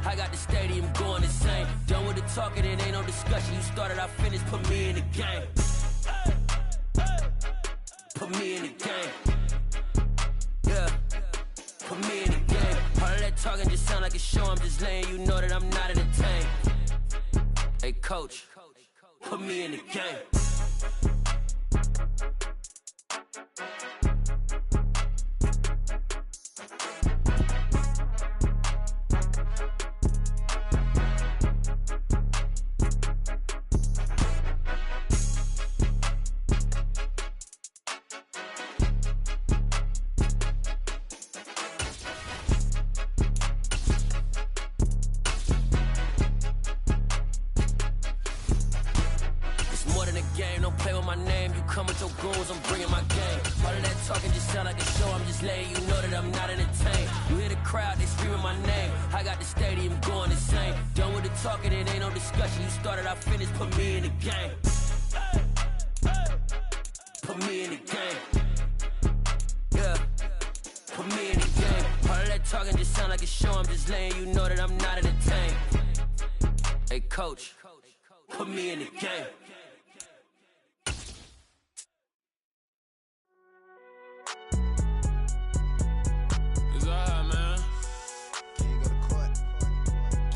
I got the stadium going insane. Done with the talking, it ain't no discussion. You started, I finished, put me in the game. Put me in the game. Yeah, put me in the game. All of that talking just sound like a show. I'm just letting you know that I'm not entertained. Hey, coach, put me in the game. Coach, put me in the game. It's alright, man. Can't go to court.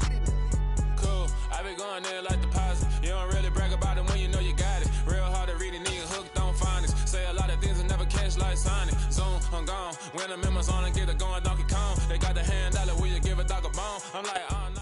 Get in there. Cool. I been going there like deposit. You don't really brag about it when you know you got it. Real hard to read a nigga hooked on phonics. Say a lot of things and never catch like Sonic. Zoom, I'm gone. When the members on and get it going Donkey Kong. They got the hand dollar, will you give a dog a bone? I'm like, oh, no.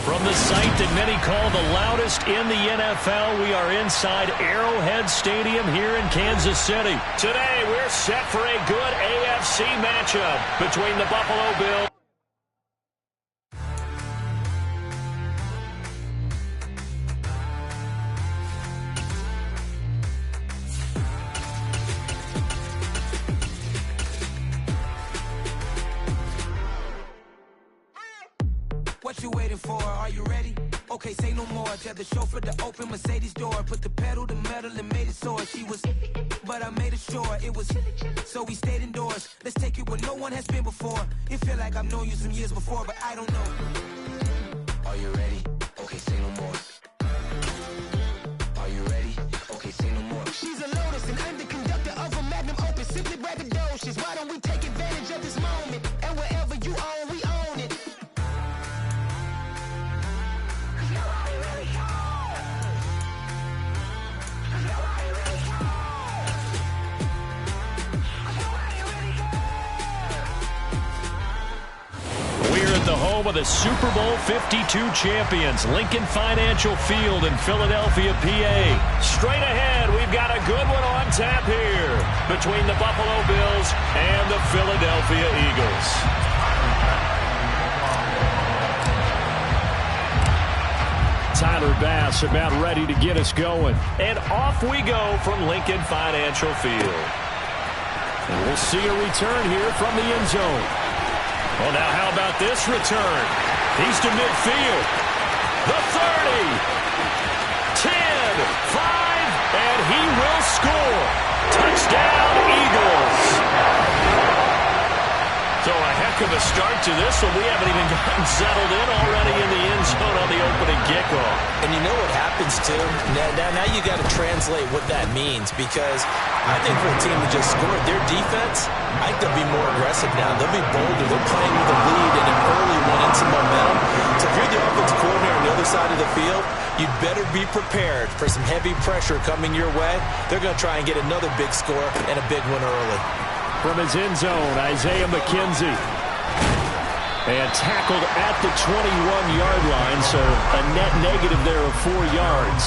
From the site that many call the loudest in the NFL, we are inside Arrowhead Stadium here in Kansas City. Today, we're set for a good AFC matchup between the Buffalo Bills. What you waiting for? Are you ready? Okay, say no more. Tell the chauffeur to open Mercedes door. Put the pedal to metal and made it soar. She was, but I made it sure it was. So we stayed indoors. Let's take it where no one has been before. It feel like I've known you some years before, but I don't know. Are you ready? Okay, say no more. Are you ready? Okay, say no more. She's a Lotus and I'm the conductor of a Magnum Opus. Simply braggadocious. Why don't we take advantage of this moment? And wherever you own, we own it. The home of the Super Bowl 52 champions, Lincoln Financial Field in Philadelphia, PA. Straight ahead, we've got a good one on tap here between the Buffalo Bills and the Philadelphia Eagles. Tyler Bass about ready to get us going. And off we go from Lincoln Financial Field. And we'll see a return here from the end zone. Well, now how about this return? He's to midfield. The 30. 10. 5. And he will score. Touchdown, Eagles. So a heck of a start to this one. We haven't even gotten settled in already in the end zone on the opening kickoff. And you know what happens, too? Now you got to translate what that means, because I think for a team that just scored, their defense, I think they'll be more aggressive now. They'll be bolder. They're playing with a lead and an early one and some momentum. So if you're the offensive coordinator on the other side of the field, you'd better be prepared for some heavy pressure coming your way. They're going to try and get another big score and a big one early. From his end zone, Isaiah McKenzie. And tackled at the 21-yard line, so a net negative there of 4 yards.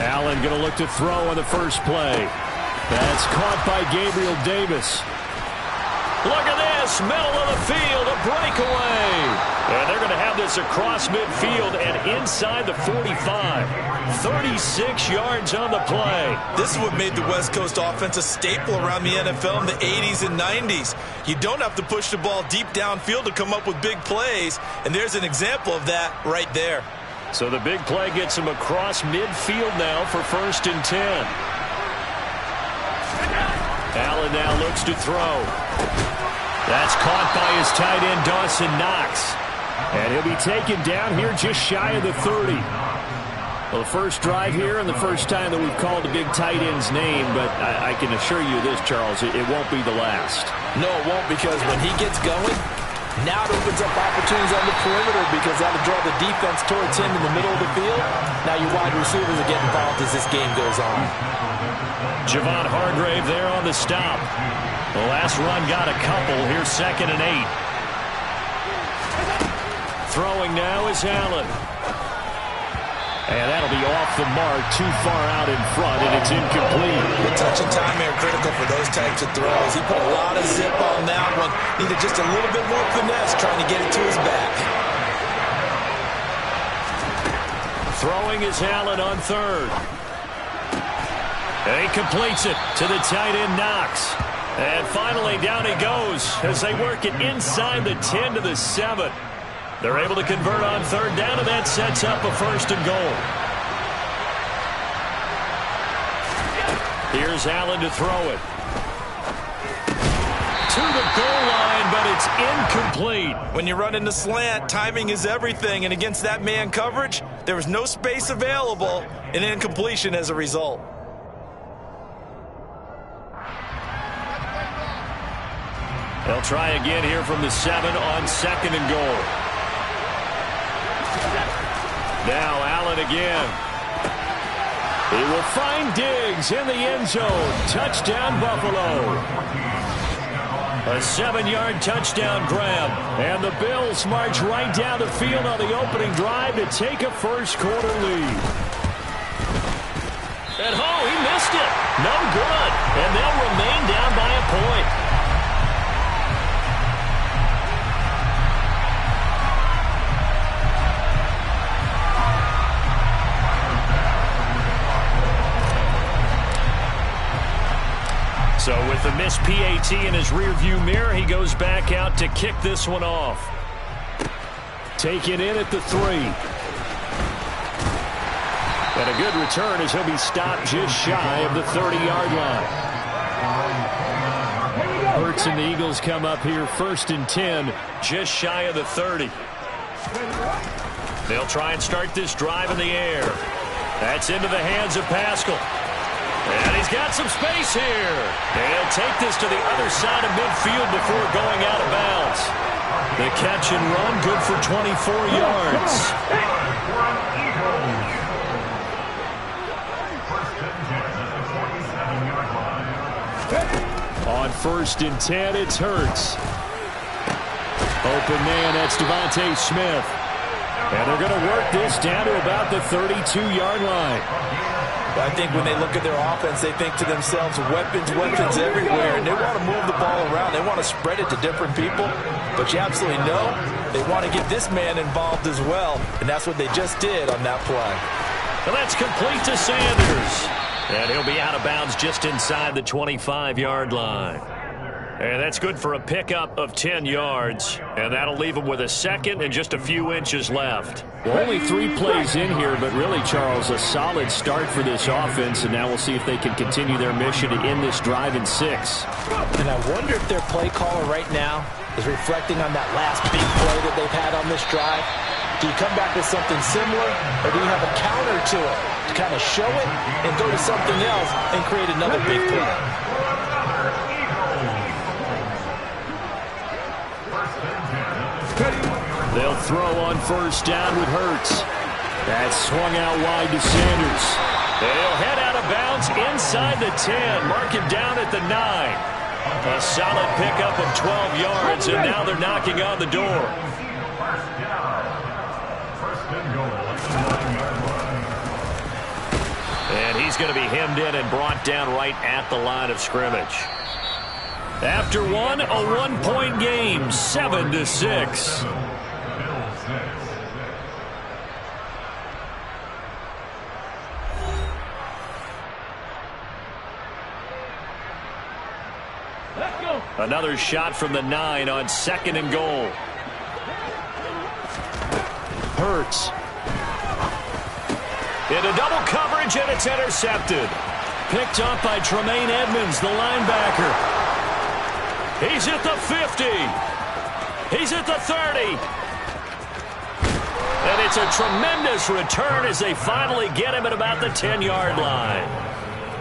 Allen going to look to throw on the first play. That's caught by Gabriel Davis. Look at this. across middle of the field, a breakaway. And they're going to have this across midfield and inside the 45. 36 yards on the play. This is what made the West Coast offense a staple around the NFL in the 80s and 90s. You don't have to push the ball deep downfield to come up with big plays, and there's an example of that right there. So the big play gets him across midfield now for 1st and 10. Allen now looks to throw. That's caught by his tight end, Dawson Knox. And he'll be taken down here just shy of the 30. Well, the first drive here and the first time that we've called a big tight end's name, but I can assure you this, Charles, it won't be the last. No, it won't, because when he gets going, now it opens up opportunities on the perimeter because that'll draw the defense towards him in the middle of the field. Now your wide receivers will get involved as this game goes on. Javon Hargrave there on the stop. The last run got a couple. Here's 2nd and 8. Throwing now is Allen. And that'll be off the mark, too far out in front, and it's incomplete. The touch and time are critical for those types of throws. He put a lot of zip on that one. Needed just a little bit more finesse trying to get it to his back. Throwing is Allen on 3rd. And he completes it to the tight end, Knox. And finally, down he goes as they work it inside the 10 to the 7. They're able to convert on 3rd down, and that sets up a 1st and goal. Here's Allen to throw it. To the goal line, but it's incomplete. When you run in the slant, timing is everything, and against that man coverage, there was no space available, and incompletion as a result. They'll try again here from the 7 on 2nd and goal. Now Allen again. He will find Diggs in the end zone. Touchdown, Buffalo. A 7-yard touchdown grab. And the Bills march right down the field on the opening drive to take a first-quarter lead. And he missed it. No good. And they'll remain down by a point. So with the missed PAT in his rearview mirror, he goes back out to kick this one off. Taken in at the 3. And a good return as he'll be stopped just shy of the 30-yard line. Hurts and the Eagles come up here 1st and 10, just shy of the 30. They'll try and start this drive in the air. That's into the hands of Pascal. And he's got some space here. And he'll take this to the other side of midfield before going out of bounds. The catch and run, good for 24 yards. On 1st and 10, it's Hurts. Open man, that's Devontae Smith. And they're going to work this down to about the 32-yard line. I think when they look at their offense, they think to themselves, weapons everywhere, and they want to move the ball around. They want to spread it to different people, but you absolutely know they want to get this man involved as well, and that's what they just did on that play. Well, that's complete to Sanders, and he'll be out of bounds just inside the 25-yard line. And that's good for a pickup of 10 yards, and that'll leave him with a 2nd and just a few inches left. Well, only 3 plays in here, but really, Charles, a solid start for this offense, and now we'll see if they can continue their mission to end this drive in 6. And I wonder if their play caller right now is reflecting on that last big play that they've had on this drive. Do you come back with something similar, or do you have a counter to it to kind of show it and go to something else and create another big play? They'll throw on 1st down with Hurts. That's swung out wide to Sanders. They'll head out of bounds inside the 10. Mark him down at the 9. A solid pickup of 12 yards, and now they're knocking on the door. And he's going to be hemmed in and brought down right at the line of scrimmage. After one, a 1-point game, 7-6. Another shot from the 9 on 2nd and goal. Hurts. Into double coverage, and it's intercepted. Picked up by Tremaine Edmonds, the linebacker. He's at the 50. He's at the 30. And it's a tremendous return as they finally get him at about the 10-yard line.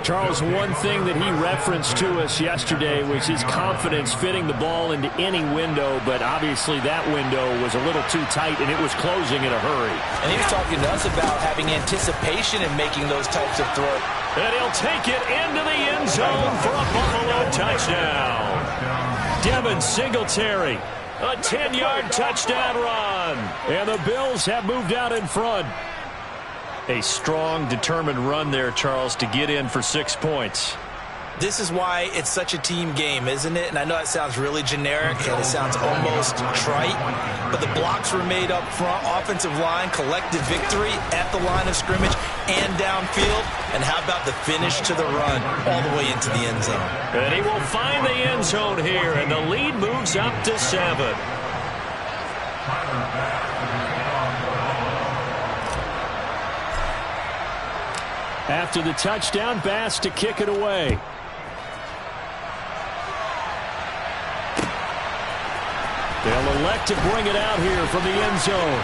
Charles, one thing that he referenced to us yesterday was his confidence fitting the ball into any window, but obviously that window was a little too tight, and it was closing in a hurry. And he was talking to us about having anticipation in making those types of throws. And he'll take it into the end zone for a Buffalo touchdown. Devin Singletary, a 10-yard touchdown run. And the Bills have moved out in front. A strong, determined run there, Charles, to get in for 6 points. This is why it's such a team game, isn't it? And I know it sounds really generic and it sounds almost trite, but the blocks were made up front, offensive line, collective victory at the line of scrimmage and downfield. And how about the finish to the run all the way into the end zone? And he will find the end zone here, and the lead moves up to 7. After the touchdown, Bass to kick it away. They'll elect to bring it out here from the end zone.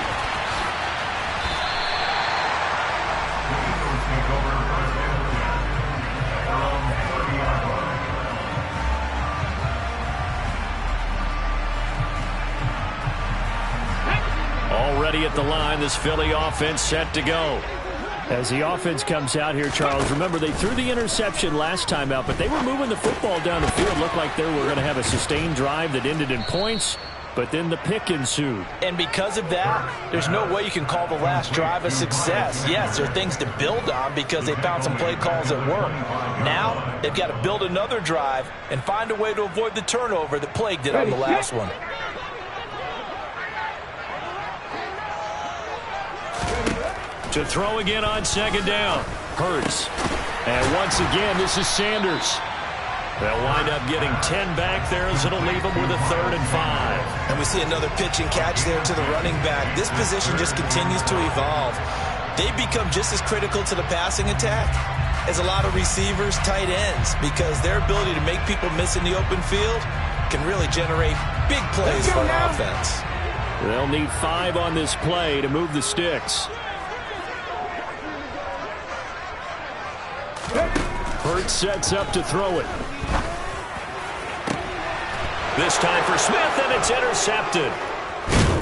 Already at the line, this Philly offense set to go. As the offense comes out here, Charles, remember they threw the interception last time out, but they were moving the football down the field. Looked like they were going to have a sustained drive that ended in points, but then the pick ensued. And because of that, there's no way you can call the last drive a success. Yes, there are things to build on because they found some play calls that work. Now they've got to build another drive and find a way to avoid the turnover that plagued it on the last one. To throw again on 2nd down. Hurts. And once again, this is Sanders. They'll wind up getting 10 back there as it'll leave them with a 3rd and 5. And we see another pitch and catch there to the running back. This position just continues to evolve. They become just as critical to the passing attack as a lot of receivers, tight ends, because their ability to make people miss in the open field can really generate big plays for an offense. They'll need 5 on this play to move the sticks. Hurts sets up to throw it. This time for Smith, and it's intercepted.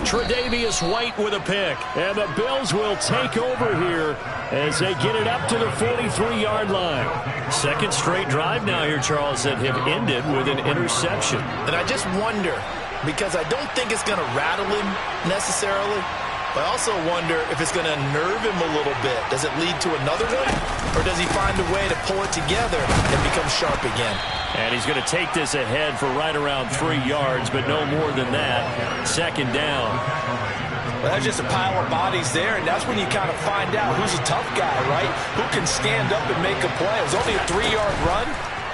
Tre'Davious White with a pick. And the Bills will take over here as they get it up to the 43-yard line. Second straight drive now here, Charles, that have ended with an interception. And I just wonder, because I don't think it's going to rattle him necessarily, but I also wonder if it's going to nerve him a little bit. Does it lead to another one? Or does he find a way to pull it together and become sharp again? And he's going to take this ahead for right around 3 yards, but no more than that. 2nd down. Well, that's just a pile of bodies there, and that's when you kind of find out who's a tough guy, right? Who can stand up and make a play. It was only a 3-yard run,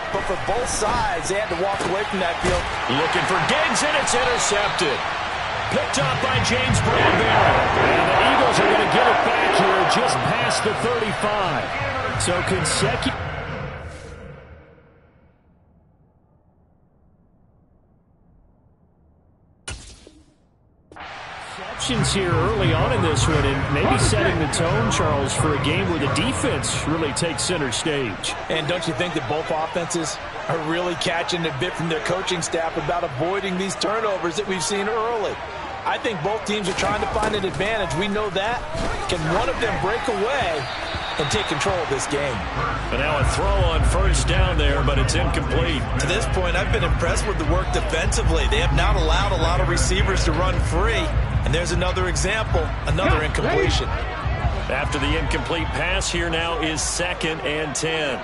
but for both sides, they had to walk away from that field. Looking for Diggs, and it's intercepted. Picked up by James Bradbury. And the Eagles are going to get it back here just past the 35. So consecutive. Exceptions here early on in this one, and maybe setting the tone, Charles, for a game where the defense really takes center stage. And don't you think that both offenses are really catching a bit from their coaching staff about avoiding these turnovers that we've seen early? I think both teams are trying to find an advantage. We know that. Can one of them break away and take control of this game? But now a throw on 1st down there, but it's incomplete. To this point, I've been impressed with the work defensively. They have not allowed a lot of receivers to run free. And there's another example, another incompletion. After the incomplete pass, here now is 2nd and 10.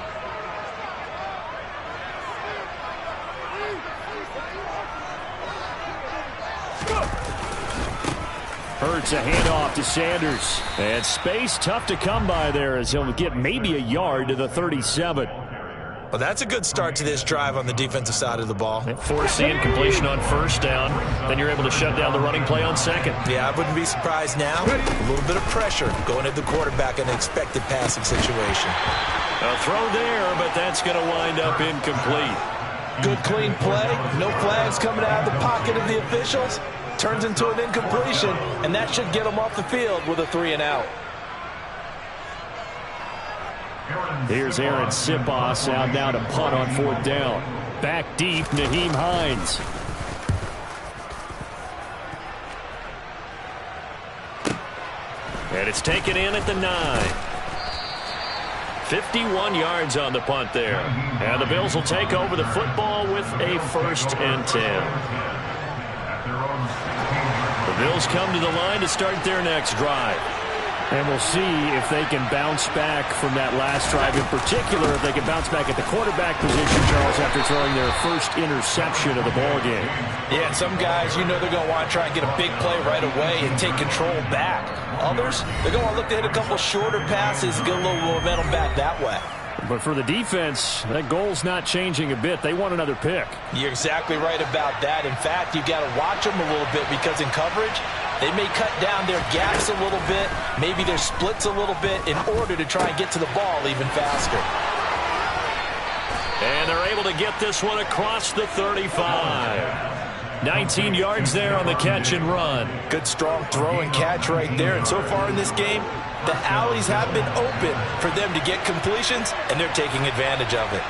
Hurts a handoff to Sanders. And space tough to come by there as he'll get maybe a yard to the 37. Well, that's a good start to this drive on the defensive side of the ball. Force the incompletion on first down. Then you're able to shut down the running play on second. Yeah, I wouldn't be surprised now. A little bit of pressure going at the quarterback in an expected passing situation. A throw there, but that's going to wind up incomplete. Good clean play. No flags coming out of the pocket of the officials. Turns into an incompletion, and that should get them off the field with a 3-and-out. Here's Aaron Sipos out now to punt on fourth down. Back deep, Nyheim Hines. And it's taken in at the 9. 51 yards on the punt there. And the Bills will take over the football with a 1st and 10. The Bills come to the line to start their next drive. And we'll see if they can bounce back from that last drive. In particular, if they can bounce back at the quarterback position, Charles, after throwing their first interception of the ball game. Yeah, and some guys, you know they're going to want to try and get a big play right away and take control back. Others, they're going to want to look to hit a couple shorter passes, get a little momentum back that way. But for the defense, that goal's not changing a bit. They want another pick. You're exactly right about that. In fact, you got to watch them a little bit because in coverage, they may cut down their gaps a little bit, maybe their splits a little bit in order to try and get to the ball even faster. And they're able to get this one across the 35. 19 yards there on the catch and run. Good strong throw and catch right there. And so far in this game, the alleys have been open for them to get completions, and they're taking advantage of it.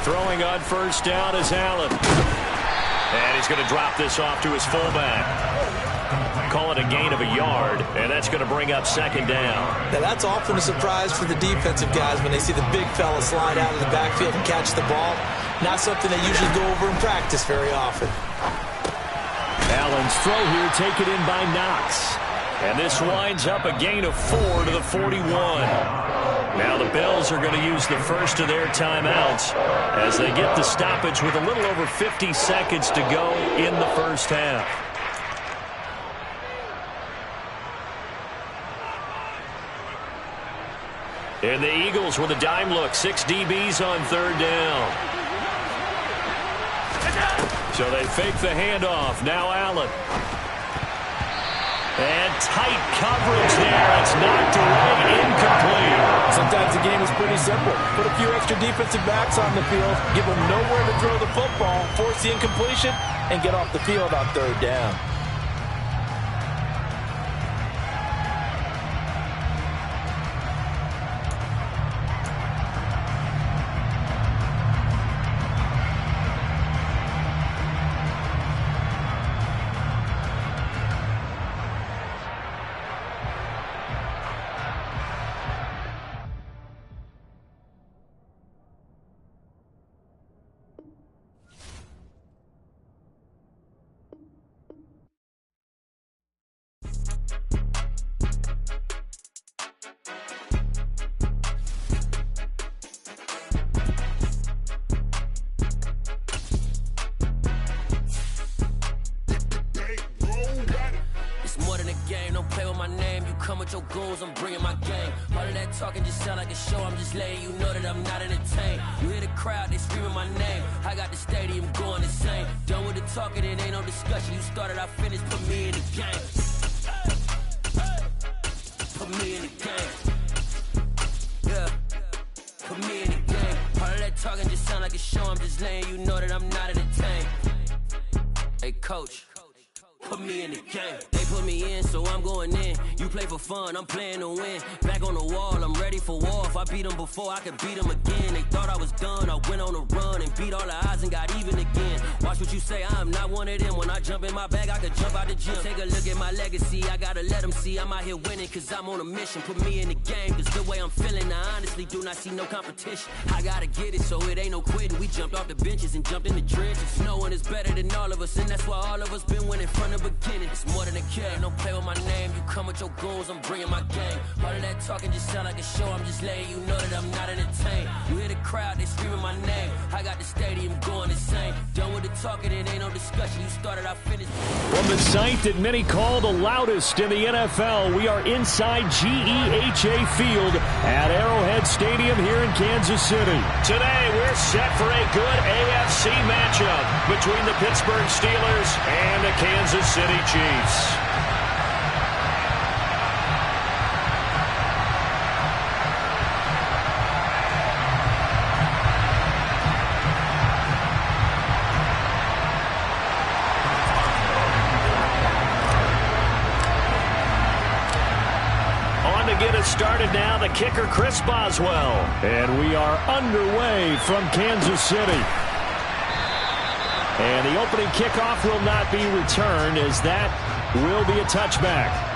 Throwing on first down is Allen. And he's going to drop this off to his fullback. Call it a gain of a yard, and that's going to bring up second down. Now that's often a surprise for the defensive guys when they see the big fella slide out of the backfield and catch the ball. Not something they usually go over in practice very often. Allen's throw here taken in by Knox. And this winds up a gain of 4 to the 41. Now the Bills are going to use the first of their timeouts as they get the stoppage with a little over 50 seconds to go in the first half. And the Eagles with a dime look. 6 DBs on third down. So they fake the handoff. Now Allen. And tight coverage there. It's knocked away, incomplete. Sometimes the game is pretty simple. Put a few extra defensive backs on the field, give them nowhere to throw the football, force the incompletion, and get off the field on third down. Your goals, I'm bringing my game. All of that talking just sound like a show. I'm just letting you know that I'm not entertained. You hear the crowd, they screaming my name. I got the stadium going insane. Done with the talking, it ain't no discussion. You started, I finished. Put me in the game. Put me in the game. Yeah. Put me in the game. All of that talking just sound like a show. I'm just letting you know that I'm not entertained. Hey, coach. Put me in the game. They put me in, so I'm going in. You play for fun, I'm playing to win. Back on the wall, I'm ready for war. If I beat them before, I could beat them again. They thought I was done, I went on a run and beat all the odds and got even again. Watch what you say, I'm not one of them. When I jump in my bag, I could jump out the gym. Take a look at my legacy, I gotta let them see I'm out here winning, cause I'm on a mission. Put me in the game, cause the way I'm feeling, I honestly do not see no competition. I gotta get it, so it ain't no quitting. We jumped off the benches and jumped in the trenches. No one is better than all of us, and that's why all of us been winning from the beginning. It's more than a game, don't play with my name. You come with your goals, I'm bringing my game. All of that talking just sound like a show. I'm just letting you you know that I'm not entertained. You hear the crowd, they screaming my name. I got the stadium going insane. Done with the talking, it ain't no discussion. You started, I finished. From the site that many call the loudest in the NFL, we are inside GEHA Field at Arrowhead Stadium here in Kansas City. Today, we're set for a good AFC matchup between the Pittsburgh Steelers and the Kansas City Chiefs. Get us started now, the kicker Chris Boswell. And we are underway from Kansas City. And the opening kickoff will not be returned, as that will be a touchback.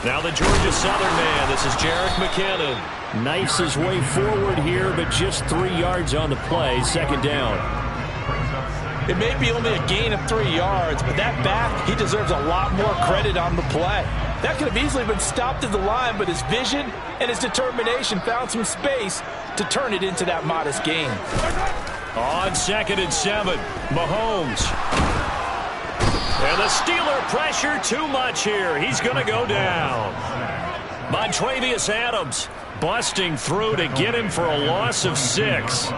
Now the Georgia Southern man, this is Jerick McKinnon. Knifes his way forward here, but just 3 yards on the play, second down. It may be only a gain of 3 yards, but that back, he deserves a lot more credit on the play. That could have easily been stopped at the line, but his vision and his determination found some space to turn it into that modest gain. On 2nd and 7, Mahomes. And the Steeler pressure too much here. He's going to go down. Montravius Adams busting through to get him for a loss of 6.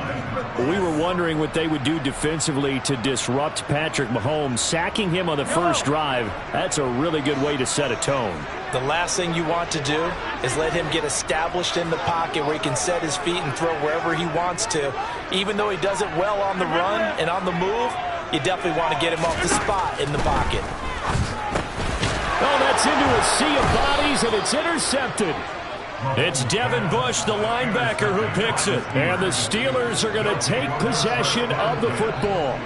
We were wondering what they would do defensively to disrupt Patrick Mahomes. Sacking him on the first drive, that's a really good way to set a tone. The last thing you want to do is let him get established in the pocket where he can set his feet and throw wherever he wants to. Even though he does it well on the run and on the move, you definitely want to get him off the spot in the pocket. Oh, that's into a sea of bodies, and it's intercepted. It's Devin Bush, the linebacker, who picks it. And the Steelers are going to take possession of the football.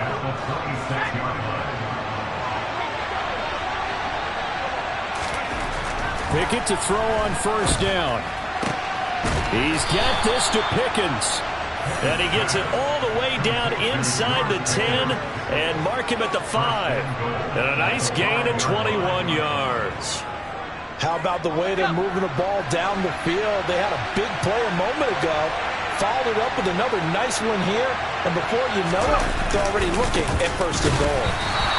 Pickett to throw on first down. He's got this to Pickens. And he gets it all the way down inside the 10 and mark him at the 5. And a nice gain of 21 yards. How about the way they're moving the ball down the field? They had a big play a moment ago. Followed it up with another nice one here. And before you know it, they're already looking at first and goal.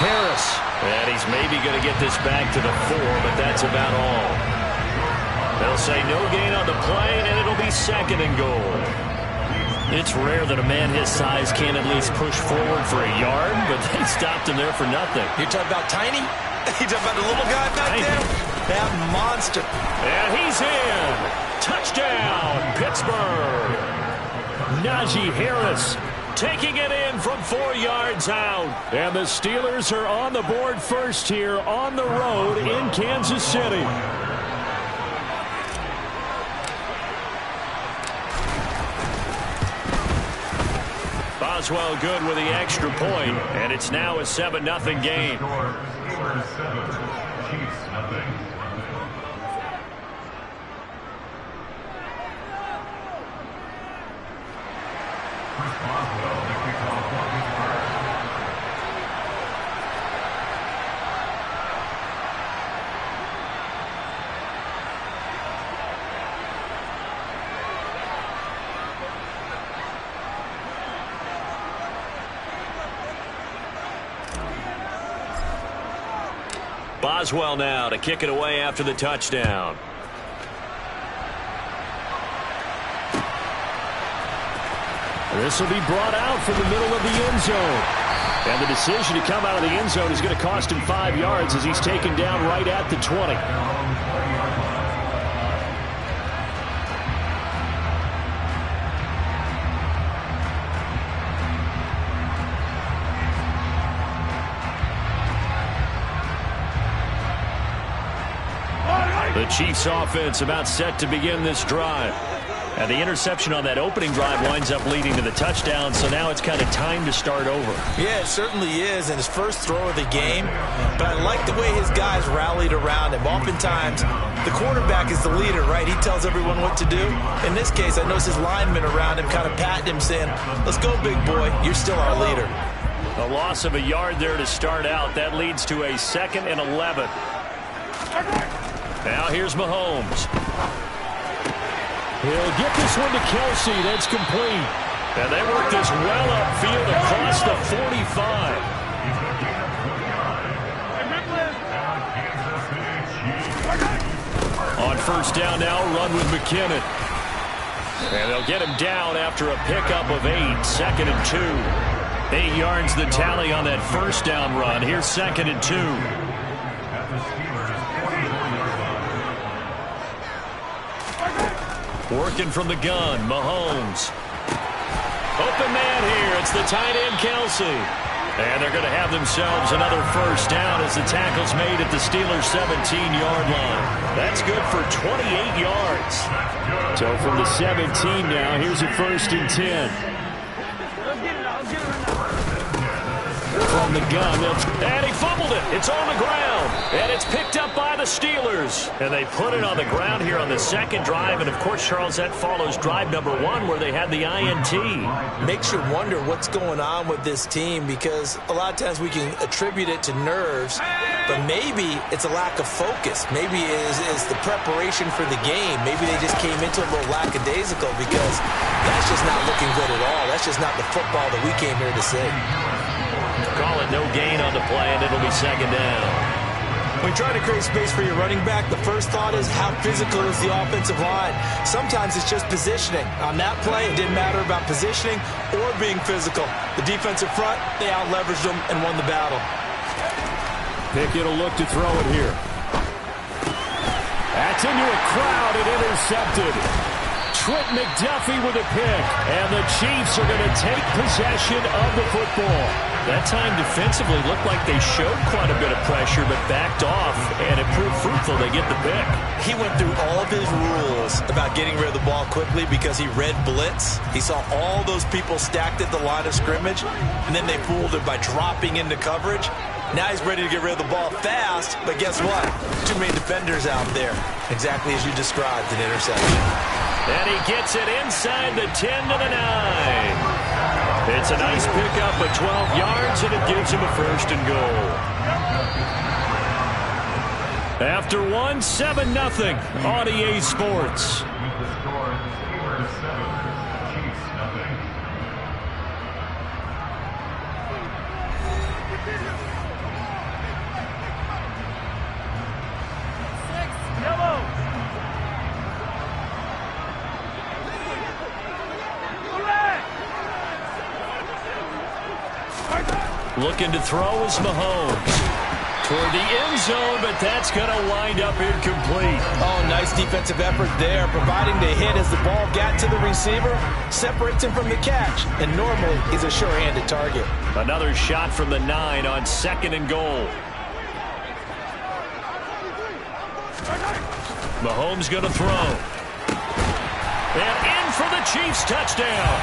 Harris. And he's maybe going to get this back to the 4, but that's about all. They'll say no gain on the play, and it'll be 2nd and goal. It's rare that a man his size can't at least push forward for a yard, but they stopped him there for nothing. You're talking about tiny? You're talking about the little guy back there? That monster. And he's in. Touchdown, Pittsburgh. Najee Harris taking it in from 4 yards out. And the Steelers are on the board first here on the road in Kansas City. Boswell good with the extra point, and it's now a 7-0 game. Boswell now to kick it away after the touchdown. This will be brought out from the middle of the end zone. And the decision to come out of the end zone is going to cost him 5 yards as he's taken down right at the 20. Chiefs offense about set to begin this drive. And the interception on that opening drive winds up leading to the touchdown, so now it's kind of time to start over. Yeah, it certainly is, and his first throw of the game. But I like the way his guys rallied around him. Oftentimes, the quarterback is the leader, right? He tells everyone what to do. In this case, I noticed his linemen around him kind of patting him, saying, let's go, big boy. You're still our leader. A loss of a yard there to start out. That leads to a 2nd and 11. Now here's Mahomes. He'll get this one to Kelsey. That's complete. And they work this well upfield across the 45. On first down now, run with McKinnon. And they'll get him down after a pickup of 8. 2nd and 2. 8 yards the tally on that first down run. Here's 2nd and 2. Working from the gun, Mahomes. Open man here. It's the tight end, Kelsey. And they're going to have themselves another first down as the tackle's made at the Steelers' 17-yard line. That's good for 28 yards. So from the 17 now, here's a 1st and 10. From the gun, and he fumbled it. It's on the ground, and it's picked up by the Steelers. And they put it on the ground here on the 2nd drive, and of course, Charles, that follows drive number 1 where they had the INT. Makes you wonder what's going on with this team, because a lot of times we can attribute it to nerves, but maybe it's a lack of focus. Maybe it's the preparation for the game. Maybe they just came into a little lackadaisical, because that's just not looking good at all. That's just not the football that we came here to see. Call it no gain on the play, and it'll be 2nd down. When you try to create space for your running back, the first thought is how physical is the offensive line. Sometimes it's just positioning. On that play, it didn't matter about positioning or being physical. The defensive front, they out-leveraged them and won the battle. Pickett will look to throw it here. That's into a crowd and intercepted. Trent McDuffie with a pick, and the Chiefs are going to take possession of the football. That time defensively looked like they showed quite a bit of pressure but backed off, and it proved fruitful. They get the pick. He went through all of his rules about getting rid of the ball quickly because he read blitz. He saw all those people stacked at the line of scrimmage, and then they fooled him by dropping into coverage. Now he's ready to get rid of the ball fast, but guess what? Too many defenders out there. Exactly as you described, an interception. And he gets it inside the 10 to the 9. It's a nice pickup of 12 yards, and it gives him a 1st and goal. After 1, 7-0 on EA Sports. Looking to throw is Mahomes. Toward the end zone, but that's going to wind up incomplete. Oh, nice defensive effort there, providing the hit as the ball got to the receiver, separates him from the catch, and normally he's a sure-handed target. Another shot from the 9 on 2nd and goal. Mahomes going to throw. And in for the Chiefs touchdown.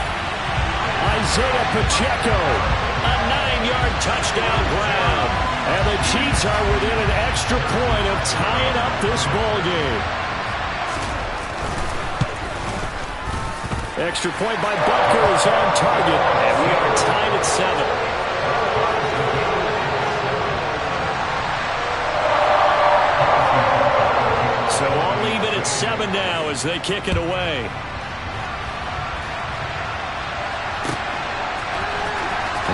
Isaiah Pacheco, a 9-yard touchdown grab. And the Chiefs are within an extra point of tying up this ball game. Extra point by Butker is on target, and we are tied at 7. So all even at 7 now as they kick it away.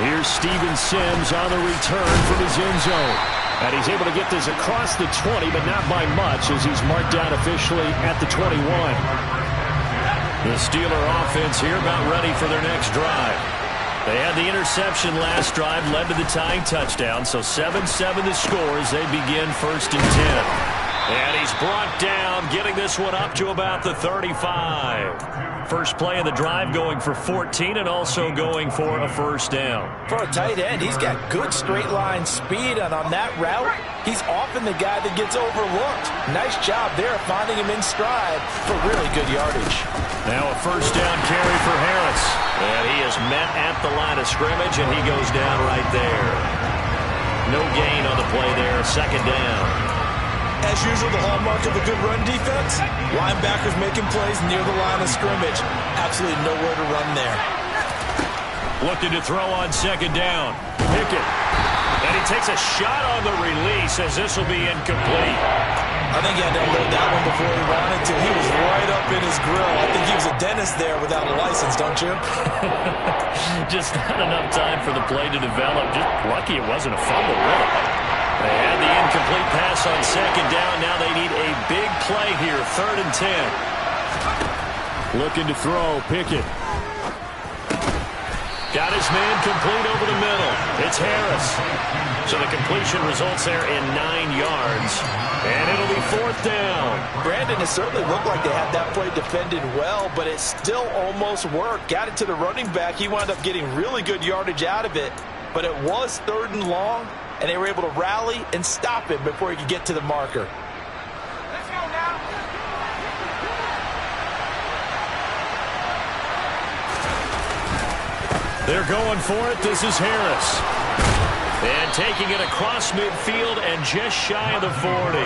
Here's Steven Sims on the return from his end zone. And he's able to get this across the 20, but not by much as he's marked down officially at the 21. The Steeler offense here about ready for their next drive. They had the interception last drive, led to the tying touchdown, so 7-7 the score as they begin 1st and 10. And he's brought down, getting this one up to about the 35. First play of the drive going for 14 and also going for a first down. For a tight end, he's got good straight line speed, and on that route, he's often the guy that gets overlooked. Nice job there finding him in stride for really good yardage. Now a first down carry for Harris. And he is met at the line of scrimmage, and he goes down right there. No gain on the play there, second down. As usual, the hallmark of a good run defense, linebackers making plays near the line of scrimmage. Absolutely nowhere to run there. Looking to throw on second down. Pickett. And he takes a shot on the release as this will be incomplete. I think he had to unload that one before he wanted to. He was right up in his grill. I think he was a dentist there without a license, don't you? Just not enough time for the play to develop. Just lucky it wasn't a fumble, really. They had the incomplete pass on second down. Now they need a big play here, 3rd and 10. Looking to throw, Pickett. Got his man complete over the middle. It's Harris. So the completion results there in 9 yards. And it'll be 4th down. Brandon, it certainly looked like they had that play defended well, but it still almost worked. Got it to the running back. He wound up getting really good yardage out of it. But it was 3rd and long, and they were able to rally and stop him before he could get to the marker. Let's go now. They're going for it. This is Harris. And taking it across midfield and just shy of the 40.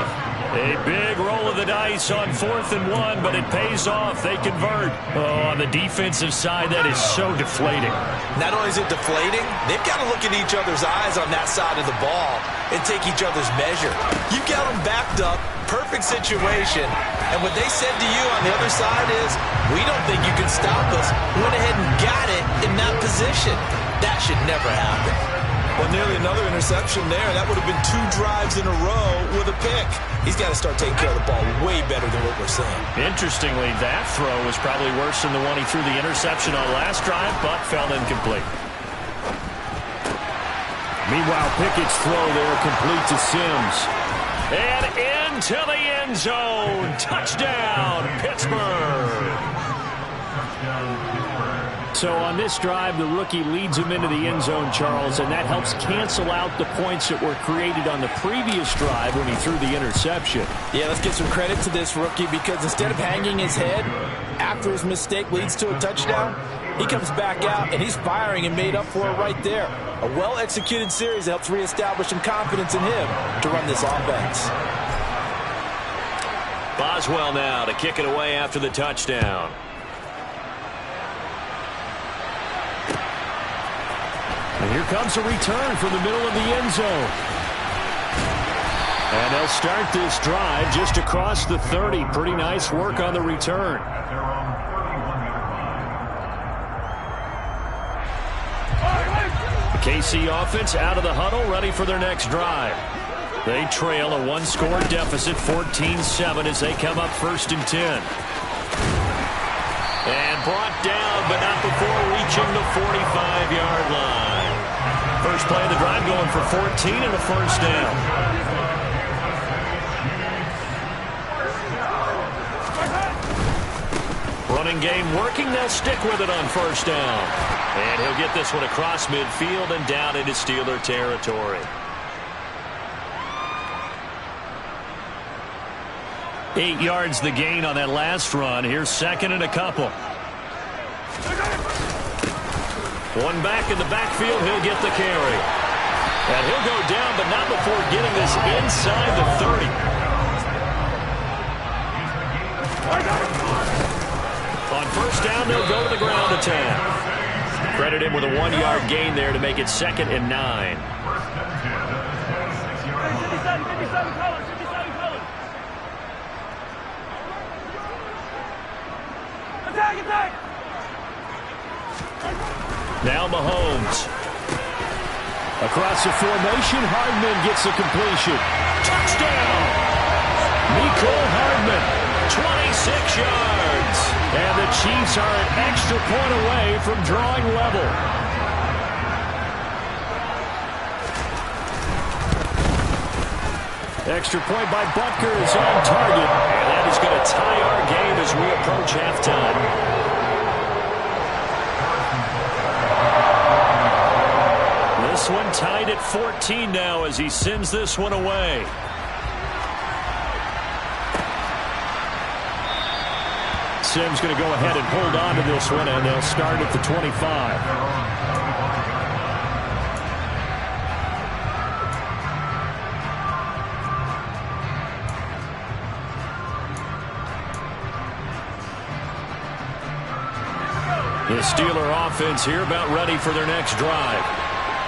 A big roll of the dice on 4th and 1, but it pays off. They convert. Oh, on the defensive side, that is so deflating. Not only is it deflating, they've got to look at each other's eyes on that side of the ball and take each other's measure. You got them backed up, perfect situation, and what they said to you on the other side is, we don't think you can stop us. Went ahead and got it in that position. That should never happen. Well, nearly another interception there. That would have been 2 drives in a row with a pick. He's got to start taking care of the ball way better than what we're seeing. Interestingly, that throw was probably worse than the one he threw the interception on last drive, but fell incomplete. Meanwhile, Pickett's throw there complete to Sims. And into the end zone. Touchdown, Pittsburgh. So on this drive, the rookie leads him into the end zone, Charles, and that helps cancel out the points that were created on the previous drive when he threw the interception. Yeah, let's give some credit to this rookie because instead of hanging his head after his mistake leads to a touchdown, he comes back out and he's firing and made up for it right there. A well-executed series that helps reestablish some confidence in him to run this offense. Boswell now to kick it away after the touchdown. And here comes a return from the middle of the end zone. And they'll start this drive just across the 30. Pretty nice work on the return. The KC offense out of the huddle, ready for their next drive. They trail a 1-score deficit, 14-7, as they come up 1st and 10. And brought down, but not before reaching the 45-yard line. First play of the drive going for 14 and a first down. Running game working. They'll stick with it on first down. And he'll get this one across midfield and down into Steeler territory. 8 yards the gain on that last run. Here's 2nd and a couple. One back in the backfield. He'll get the carry. And he'll go down, but not before getting this inside the 30. On first down, they'll go to the ground attack. Credit him with a 1-yard gain there to make it 2nd and 9. Now Mahomes. Across the formation, Hardman gets the completion. Touchdown! Mecole Hardman, 26 yards. And the Chiefs are an extra point away from drawing level. Extra point by Butker is on target. And that is going to tie our game as we approach halftime. This one tied at 14 now as he sends this one away. Simms going to go ahead and hold on to this one, and they'll start at the 25. The Steeler offense here about ready for their next drive.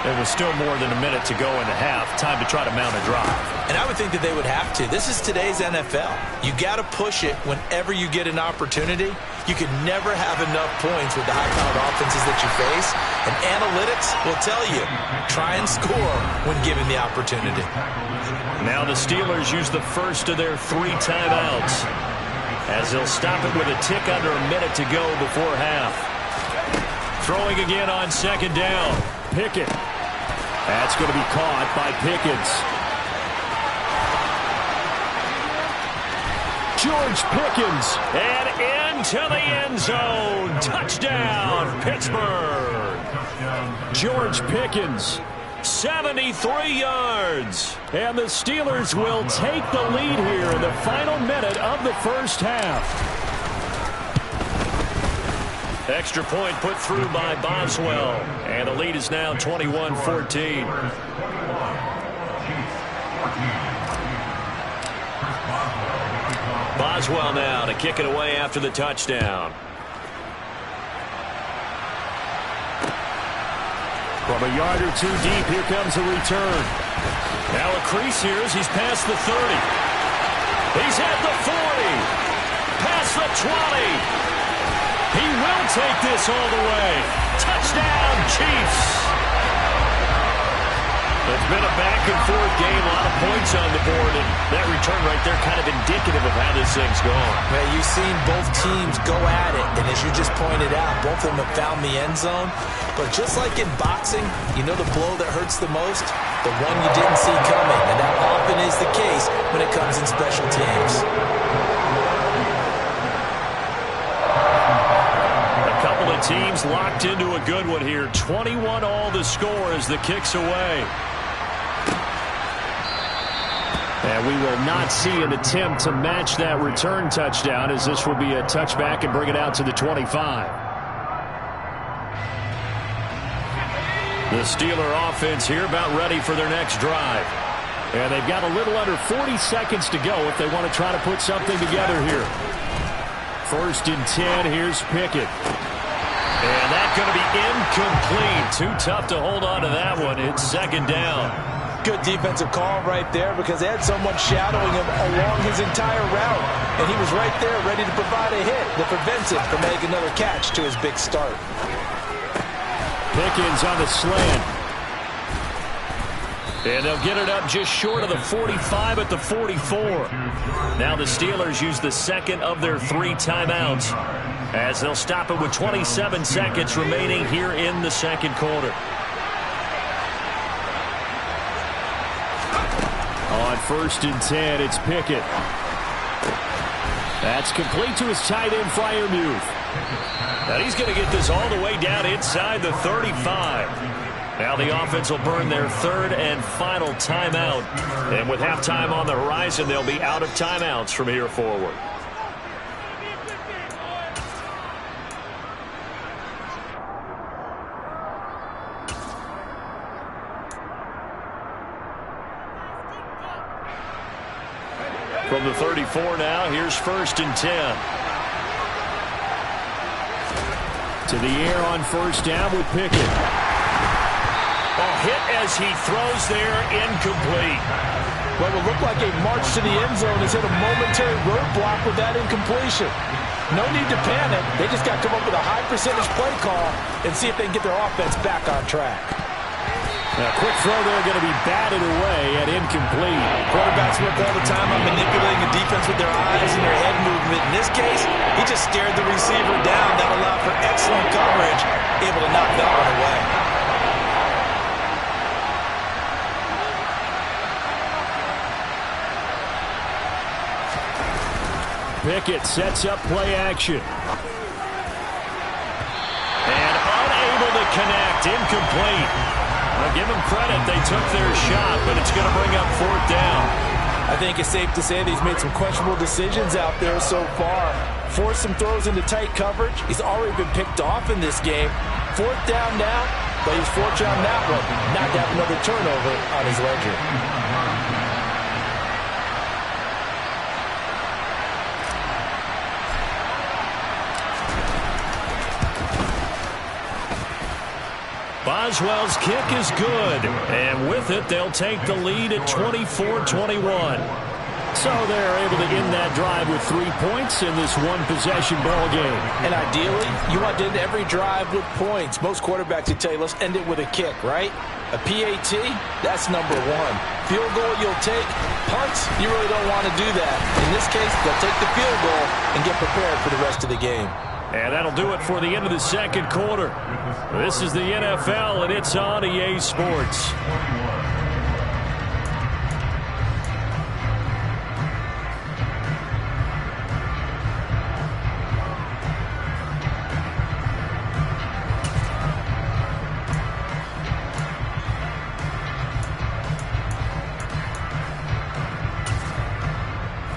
There was still more than a minute to go in the half. Time to try to mount a drive. And I would think that they would have to. This is today's NFL. You got to push it whenever you get an opportunity. You can never have enough points with the high-powered offenses that you face. And analytics will tell you, try and score when given the opportunity. Now the Steelers use the first of their 3 timeouts, as they'll stop it with a tick under a minute to go before half. Throwing again on second down. Pickett. That's going to be caught by Pickens. George Pickens. And into the end zone. Touchdown, Pittsburgh. George Pickens. 73 yards. And the Steelers will take the lead here in the final minute of the first half. Extra point put through by Boswell. And the lead is now 21-14. Boswell now to kick it away after the touchdown. From a yard or two deep, here comes a return. Now a crease here as he's past the 30. He's at the 40. Past the 20. He will take this all the way. Touchdown, Chiefs. It's been a back-and-forth game, a lot of points on the board, and that return right there kind of indicative of how this thing's going. Well, you've seen both teams go at it, and as you just pointed out, both of them have found the end zone. But just like in boxing, you know the blow that hurts the most? The one you didn't see coming, and that often is the case when it comes in special teams. Teams locked into a good one here. 21 all the score as the kick's away. And we will not see an attempt to match that return touchdown, as this will be a touchback and bring it out to the 25. The Steeler offense here about ready for their next drive. And they've got a little under 40 seconds to go if they want to try to put something together here. 1st and 10, here's Pickett. And that's going to be incomplete. Too tough to hold on to that one. It's 2nd down. Good defensive call right there because they had someone shadowing him along his entire route. And he was right there ready to provide a hit that prevents him from making another catch to his big start. Pickens on the slant. And they'll get it up just short of the 45 at the 44. Now the Steelers use the 2nd of their 3 timeouts, as they'll stop it with 27 seconds remaining here in the 2nd quarter. On 1st and 10, it's Pickett. That's complete to his tight end, Freiermuth. And he's going to get this all the way down inside the 35. Now the offense will burn their 3rd and final timeout. And with halftime on the horizon, they'll be out of timeouts from here forward. From the 34 now, here's 1st and 10. To the air on 1st down with Pickett. A hit as he throws there, incomplete. What will look like a march to the end zone has hit a momentary roadblock with that incompletion. No need to panic. They just got to come up with a high percentage play call and see if they can get their offense back on track. Now, quick throw there going to be batted away at incomplete. Quarterbacks work all the time on manipulating the defense with their eyes and their head movement. In this case, he just stared the receiver down. That allowed for excellent coverage, able to knock that one away. Pickett sets up play action. And unable to connect. Incomplete. I'll give them credit. They took their shot, but it's going to bring up 4th down. I think it's safe to say that he's made some questionable decisions out there so far. Forced some throws into tight coverage. He's already been picked off in this game. 4th down now, but he's fortunate on that one not to have another turnover on his ledger. Boswell's kick is good, and with it, they'll take the lead at 24-21. So they're able to end that drive with 3 points in this one-possession ball game. And ideally, you want to end every drive with points. Most quarterbacks would tell you, let's end it with a kick, right? A PAT, that's number 1. Field goal you'll take. Punts, you really don't want to do that. In this case, they'll take the field goal and get prepared for the rest of the game. And that'll do it for the end of the second quarter. This is the NFL, and it's on EA Sports.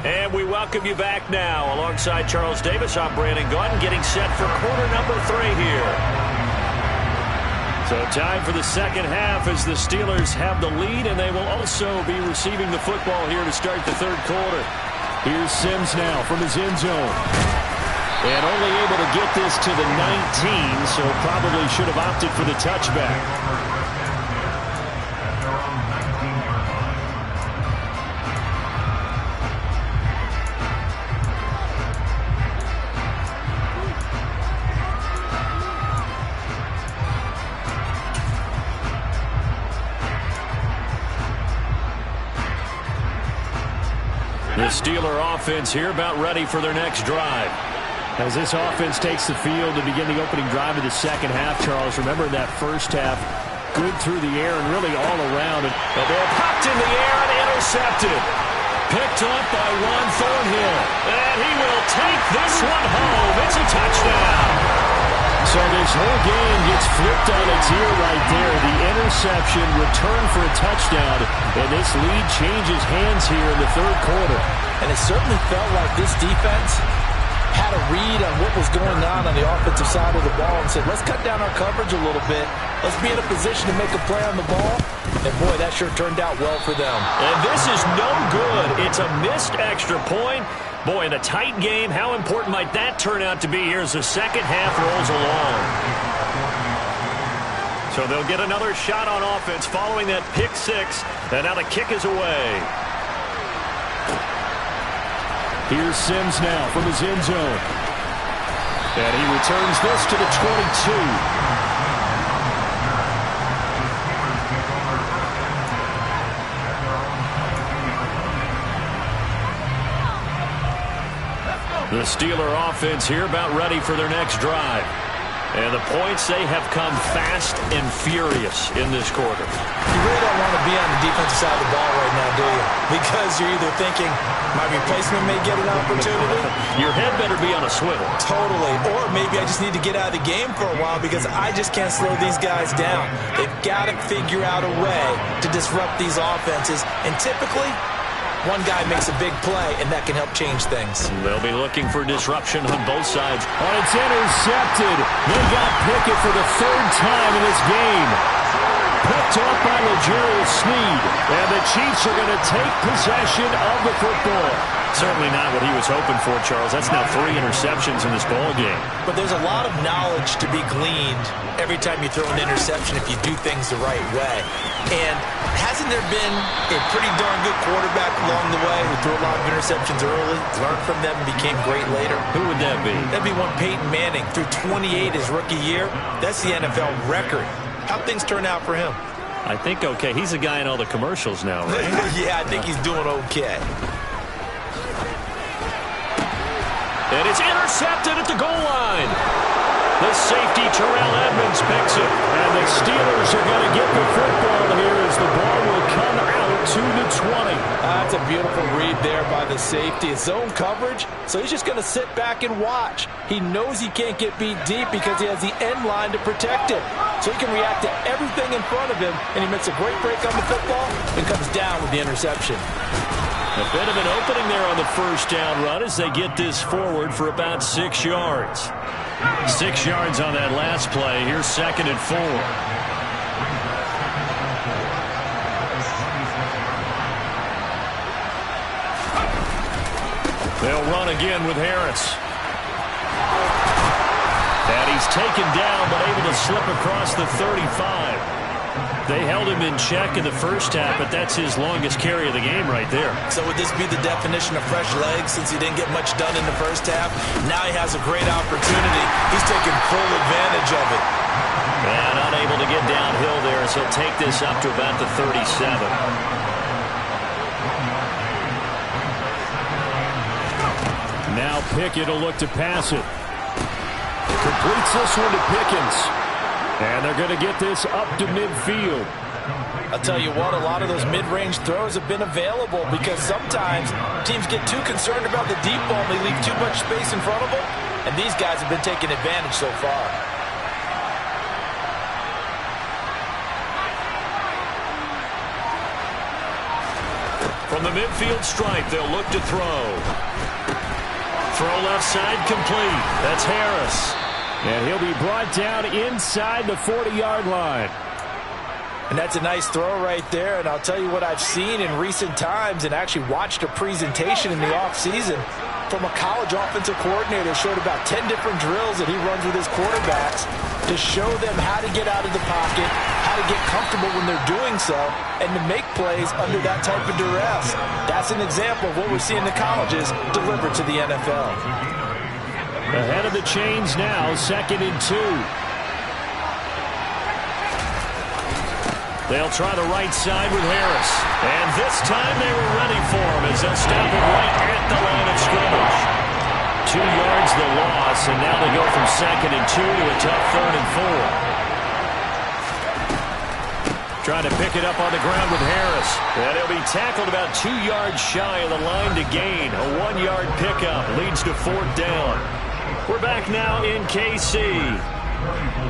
And we welcome you back now. Alongside Charles Davis, I'm Brandon Gunn, getting set for quarter number 3 here. So time for the second half as the Steelers have the lead, and they will also be receiving the football here to start the third quarter. Here's Sims now from his end zone. And only able to get this to the 19, so probably should have opted for the touchback. The Steeler offense here about ready for their next drive. As this offense takes the field to begin the opening drive of the second half, Charles, remember in that first half, good through the air and really all around. But they're popped in the air and intercepted. Picked up by Juan Thornhill. And he will take this one home. It's a touchdown. So this whole game gets flipped on its ear right there. The interception, return for a touchdown, and this lead changes hands here in the third quarter. And it certainly felt like this defense had a read on what was going on the offensive side of the ball and said, let's cut down our coverage a little bit. Let's be in a position to make a play on the ball. And, boy, that sure turned out well for them. And this is no good. It's a missed extra point. Boy, in a tight game, how important might that turn out to be here as the second half rolls along? So they'll get another shot on offense following that pick 6. And now the kick is away. Here's Sims now from his end zone. And he returns this to the 22. The Steeler offense here about ready for their next drive. And the points, they have come fast and furious in this quarter. You really don't want to be on the defensive side of the ball right now, do you? Because you're either thinking, my replacement may get an opportunity. Your head better be on a swivel. Totally. Or maybe I just need to get out of the game for a while because I just can't slow these guys down. They've got to figure out a way to disrupt these offenses. And typically, one guy makes a big play, and that can help change things. They'll be looking for disruption on both sides. Oh, it's intercepted. They got Pickett for the 3rd time in this game. Picked off by L'Jarius Sneed. And the Chiefs are going to take possession of the football. Certainly not what he was hoping for, Charles. That's now 3 interceptions in this ball game. But there's a lot of knowledge to be gleaned every time you throw an interception if you do things the right way. And hasn't there been a pretty darn good quarterback along the way who threw a lot of interceptions early, learned from them, and became great later? Who would that be? That'd be one Peyton Manning. Threw 28 his rookie year. That's the NFL record. How'd things turn out for him? I think okay. He's a guy in all the commercials now, right? Yeah, I think he's doing okay. And it's intercepted at the goal line. The safety, Terrell Edmonds, picks it. And the Steelers are going to get the football here as the ball will come out to the 20. That's That's a beautiful read there by the safety. It's zone coverage, so he's just going to sit back and watch. He knows he can't get beat deep because he has the end line to protect it. So he can react to everything in front of him, and he makes a great break on the football and comes down with the interception. A bit of an opening there on the first down run as they get this forward for about 6 yards. 6 yards on that last play. Here's 2nd and 4. They'll run again with Harris. And he's taken down but able to slip across the 35. They held him in check in the first half, but that's his longest carry of the game right there. So would this be the definition of fresh legs since he didn't get much done in the first half? Now he has a great opportunity. He's taking full advantage of it. And unable to get downhill there as he'll take this up to about the 37. Now Pickett will look to pass it. Completes this one to Pickens. And they're going to get this up to midfield. I'll tell you what, a lot of those mid-range throws have been available because sometimes teams get too concerned about the deep ball and they leave too much space in front of them. And these guys have been taking advantage so far. From the midfield stripe, they'll look to throw. Throw left side complete. That's Harris. And he'll be brought down inside the 40-yard line. And that's a nice throw right there. And I'll tell you what I've seen in recent times and actually watched a presentation in the offseason from a college offensive coordinator. Showed about 10 different drills that he runs with his quarterbacks to show them how to get out of the pocket, how to get comfortable when they're doing so, and to make plays under that type of duress. That's an example of what we're seeing the colleges deliver to the NFL. Ahead of the chains now, 2nd and 2. They'll try the right side with Harris. And this time they were ready for him as they'll stop him right at the line of scrimmage. 2 yards the loss, and now they go from 2nd and 2 to a tough 3rd and 4. Trying to pick it up on the ground with Harris. And he'll be tackled about 2 yards shy of the line to gain. A 1-yard pickup leads to 4th down. We're back now in KC.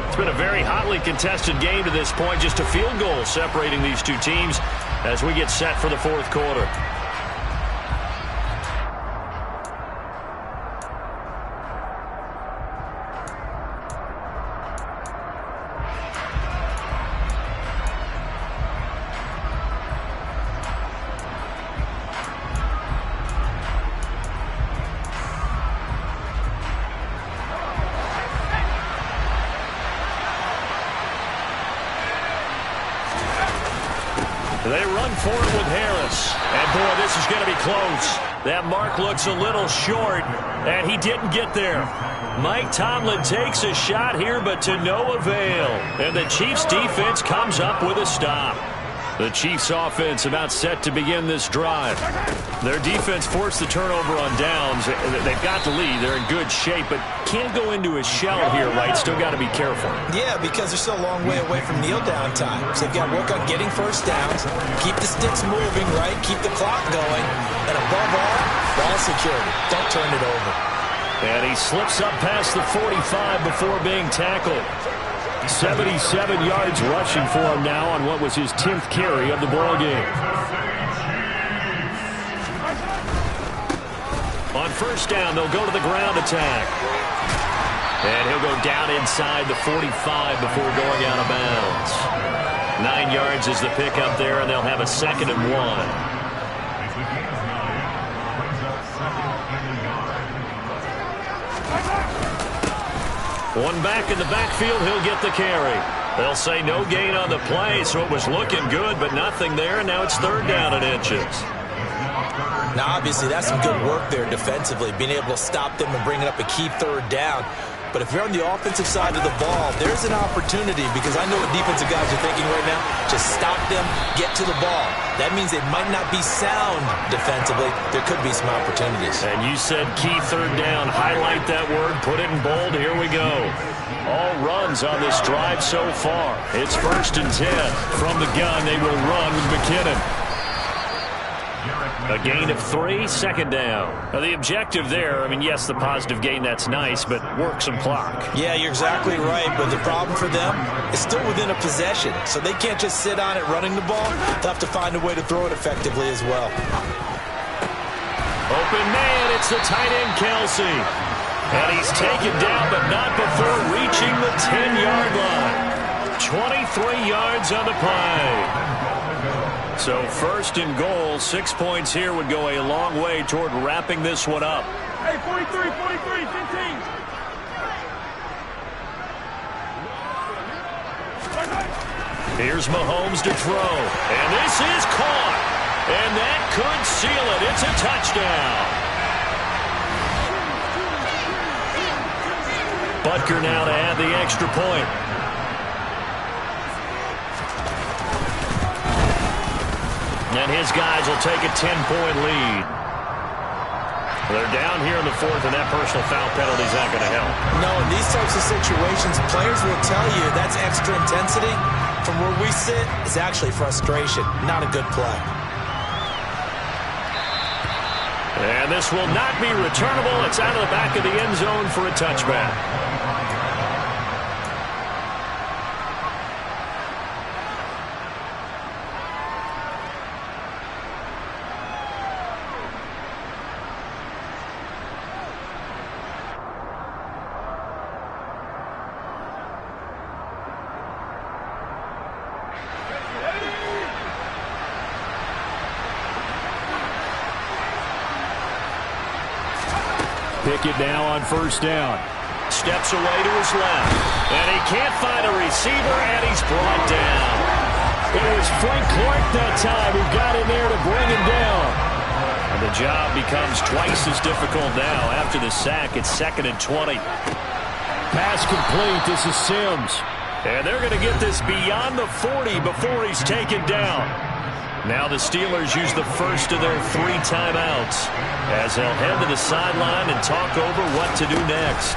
It's been a very hotly contested game to this point. Just a field goal separating these two teams as we get set for the 4th quarter. They run for it with Harris. And, boy, this is going to be close. That mark looks a little short, and he didn't get there. Mike Tomlin takes a shot here, but to no avail. And the Chiefs' defense comes up with a stop. The Chiefs' offense about set to begin this drive. Their defense forced the turnover on downs. They've got the lead. They're in good shape, but can't go into a shell here, right? Still got to be careful. Yeah, because they're still a long way away from kneel down time. So they've got to work on getting first downs, keep the sticks moving, right? Keep the clock going. And above all, ball security. Don't turn it over. And he slips up past the 45 before being tackled. 77 yards rushing for him now on what was his 10th carry of the ball game. On first down, they'll go to the ground attack. And he'll go down inside the 45 before going out of bounds. 9 yards is the pickup there, and they'll have a 2nd and 1. One back in the backfield, he'll get the carry. They'll say no gain on the play, so it was looking good, but nothing there, and now it's 3rd down and inches. Now, obviously, that's some good work there defensively, being able to stop them and bringing up a key 3rd down. But if you're on the offensive side of the ball, there's an opportunity because I know what defensive guys are thinking right now. Just stop them, get to the ball. That means they might not be sound defensively. There could be some opportunities. And you said key 3rd down. Highlight that word. Put it in bold. Here we go. All runs on this drive so far. It's 1st and 10. From the gun, they will run with McKinnon. A gain of 3, second down. Now, the objective there, I mean, yes, the positive gain, that's nice, but work some clock. Yeah, you're exactly right, but the problem for them is still within a possession, so they can't just sit on it running the ball. They'll have to find a way to throw it effectively as well. Open man, it's the tight end, Kelsey. And he's taken down, but not before reaching the 10-yard line. 23 yards on the play. So first and goal, 6 points here would go a long way toward wrapping this one up. Hey, 43, 15. Here's Mahomes to throw, and this is caught. And that could seal it. It's a touchdown. Butker now to add the extra point. And his guys will take a 10-point lead. They're down here in the fourth, and that personal foul penalty is not going to help. No, in these types of situations, players will tell you that's extra intensity. From where we sit, it's actually frustration, not a good play. And this will not be returnable. It's out of the back of the end zone for a touchback. Pickett now on first down. Steps away to his left. And he can't find a receiver, and he's brought down. It was Frank Clark that time who got in there to bring him down. And the job becomes twice as difficult now. After the sack, it's 2nd and 20. Pass complete. This is Sims. And they're going to get this beyond the 40 before he's taken down. Now the Steelers use the first of their 3 timeouts as they'll head to the sideline and talk over what to do next.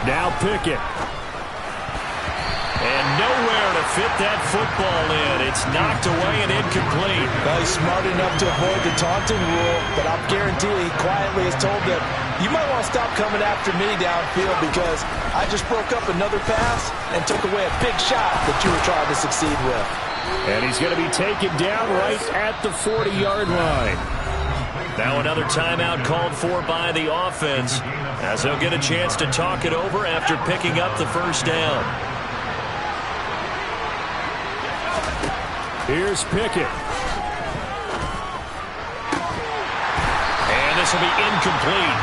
Now Pickett. And nowhere to fit that football in. It's knocked away and incomplete. Well, he's smart enough to avoid the taunting rule, but I'm guaranteeing he quietly has told them, you might want to stop coming after me downfield because I just broke up another pass and took away a big shot that you were trying to succeed with. And he's going to be taken down right at the 40-yard line. Now another timeout called for by the offense as they'll get a chance to talk it over after picking up the first down. Here's Pickett. And this will be incomplete.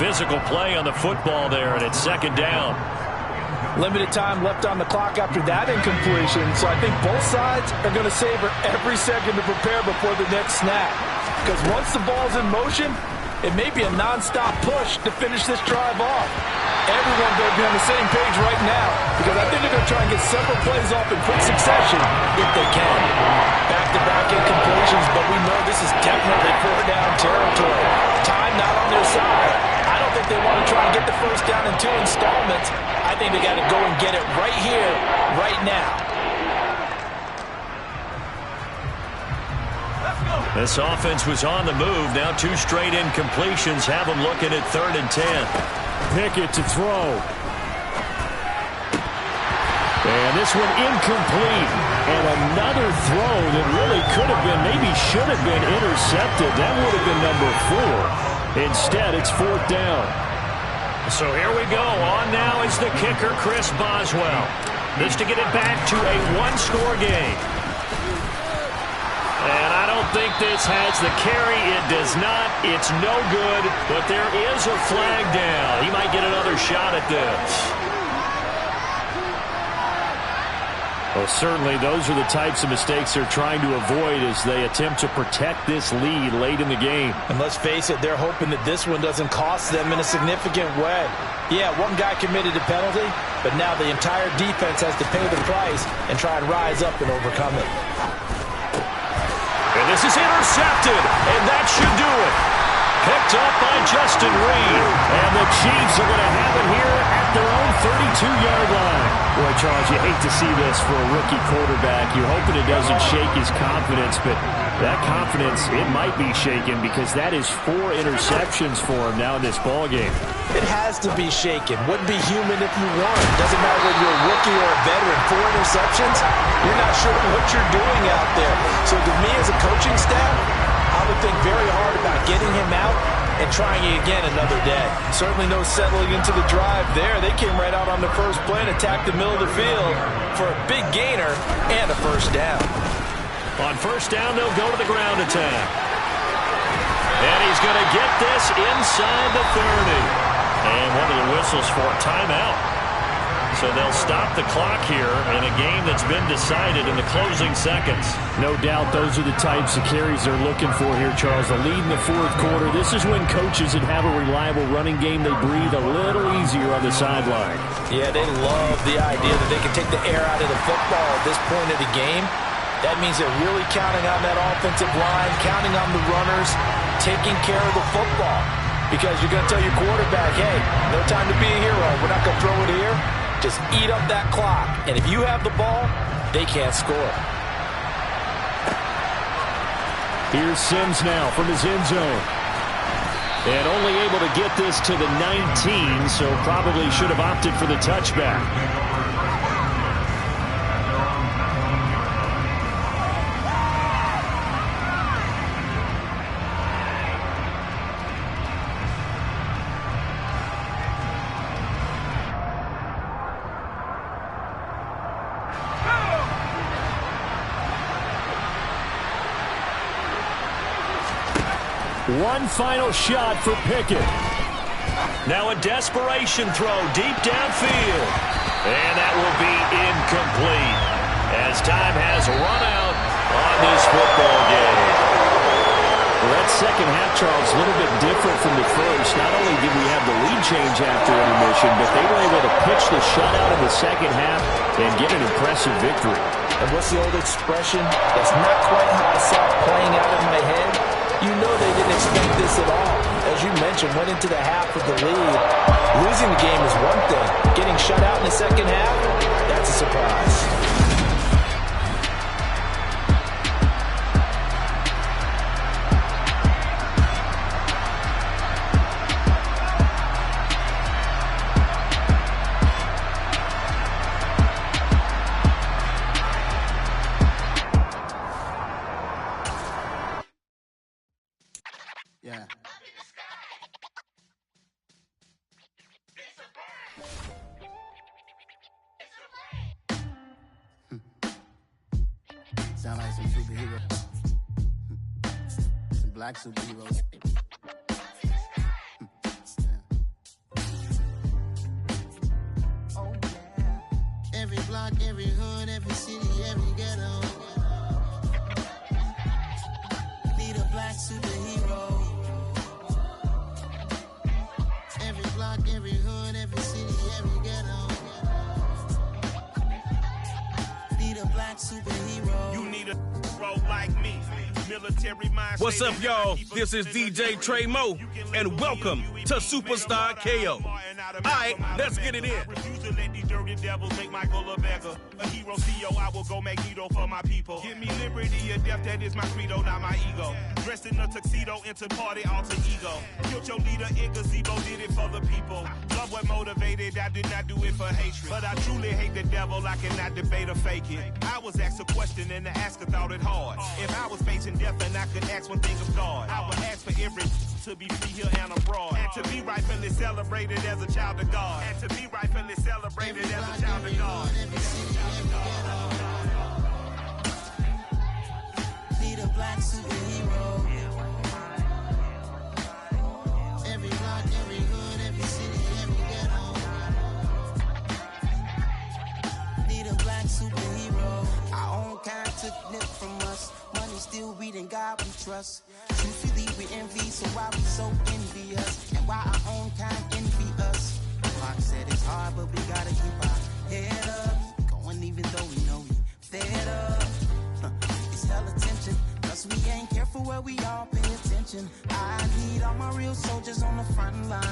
Physical play on the football there, and it's 2nd down. Limited time left on the clock after that incompletion, so I think both sides are going to savor every second to prepare before the next snap. Because once the ball's in motion, it may be a non-stop push to finish this drive off. Everyone better be on the same page right now, because I think they're going to try and get several plays off in quick succession if they can. Back-to-back incompletions, but we know this is definitely 4-down territory. Time not on their side. I don't think they want to try and get the first down in 2 installments. I think they got to go and get it right here, right now. This offense was on the move. Now 2 straight incompletions have them looking at 3rd and 10. Pickett to throw. And this one incomplete. And another throw that really could have been, maybe should have been intercepted. That would have been number 4. Instead, it's 4th down. So here we go. On now is the kicker, Chris Boswell. This to get it back to a 1-score game. And I don't think this has the carry. It does not. It's no good. But there is a flag down. He might get another shot at this. Well, certainly those are the types of mistakes they're trying to avoid as they attempt to protect this lead late in the game. And let's face it, they're hoping that this one doesn't cost them in a significant way. Yeah, one guy committed a penalty, but now the entire defense has to pay the price and try and rise up and overcome it. And this is intercepted, and that should do it. Picked up by Justin Reed. And the Chiefs are going to have it here at their own 32-yard line. Boy, Charles, you hate to see this for a rookie quarterback. You're hoping it doesn't shake his confidence, but that confidence, it might be shaken because that is 4 interceptions for him now in this ballgame. It has to be shaken. Wouldn't be human if you won. Doesn't matter whether you're a rookie or a veteran. 4 interceptions, you're not sure what you're doing out there. So to me as a coaching staff, I would think very hard about getting him out and trying it again another day. Certainly no settling into the drive there. They came right out on the first play and attacked the middle of the field for a big gainer and a first down. On first down, they'll go to the ground attack. And he's going to get this inside the 30. And one of the whistles for a timeout. So they'll stop the clock here in a game that's been decided in the closing seconds. No doubt those are the types of carries they're looking for here, Charles. The lead in the fourth quarter. This is when coaches that have a reliable running game, they breathe a little easier on the sideline. Yeah, they love the idea that they can take the air out of the football at this point of the game. That means they're really counting on that offensive line, counting on the runners, taking care of the football. Because you're going to tell your quarterback, hey, no time to be a hero. We're not going to throw it here. Just eat up that clock. And if you have the ball, they can't score. Here's Sims now from his end zone. And only able to get this to the 19, so probably should have opted for the touchback. One final shot for Pickett. Now a desperation throw deep downfield. And that will be incomplete as time has run out on this football game. Well, that second half, Charles, a little bit different from the first. Not only did we have the lead change after intermission, but they were able to pitch the shutout in the second half and get an impressive victory. And what's the old expression? That's not quite how I saw it playing out in my head. You know they didn't expect this at all. As you mentioned, went into the half with the lead. Losing the game is one thing. Getting shut out in the second half, that's a surprise. Yeah. Sound like some superheroes. Some black superheroes. Oh, yeah. Every block, every hood, every city, every ghetto. Need a black superhero. Every block, every hood, every city, every ghetto. Need a black superhero. You need a bro like me. Military mind. What's up, y'all? This is DJ Trey Mo, and welcome to Superstar KO. Alright, let's get it in. Refuse to let these dirty devils make Michael a beggar. A hero CEO, I will go Magneto for my people. Give me liberty or death, that is my credo, not my ego. Dressed in a tuxedo, into party, alter ego. Killed your leader in gazebo, did it for the people. Love what motivated, I did not do it for hatred. But I truly hate the devil, I cannot debate or fake it. I was asked a question and the asker thought it hard. If I was facing death and I could ask one thing of God, I would ask for every to be free here and abroad. And to be rightfully celebrated as a child of God. And to be rightfully celebrated as a child of God. Need a black superhero. Every block, every hood, every city, every ghetto. Need a black superhero. Our own kind took nip from us. Money still reading God we trust. Truthfully we envy, so why we so envious? And why our own kind envy us? Mark said it's hard, but we gotta keep our head up. Going even though we know we fed up. It's hella tension, cause we ain't careful where we all pay attention. I need all my real soldiers on the front line.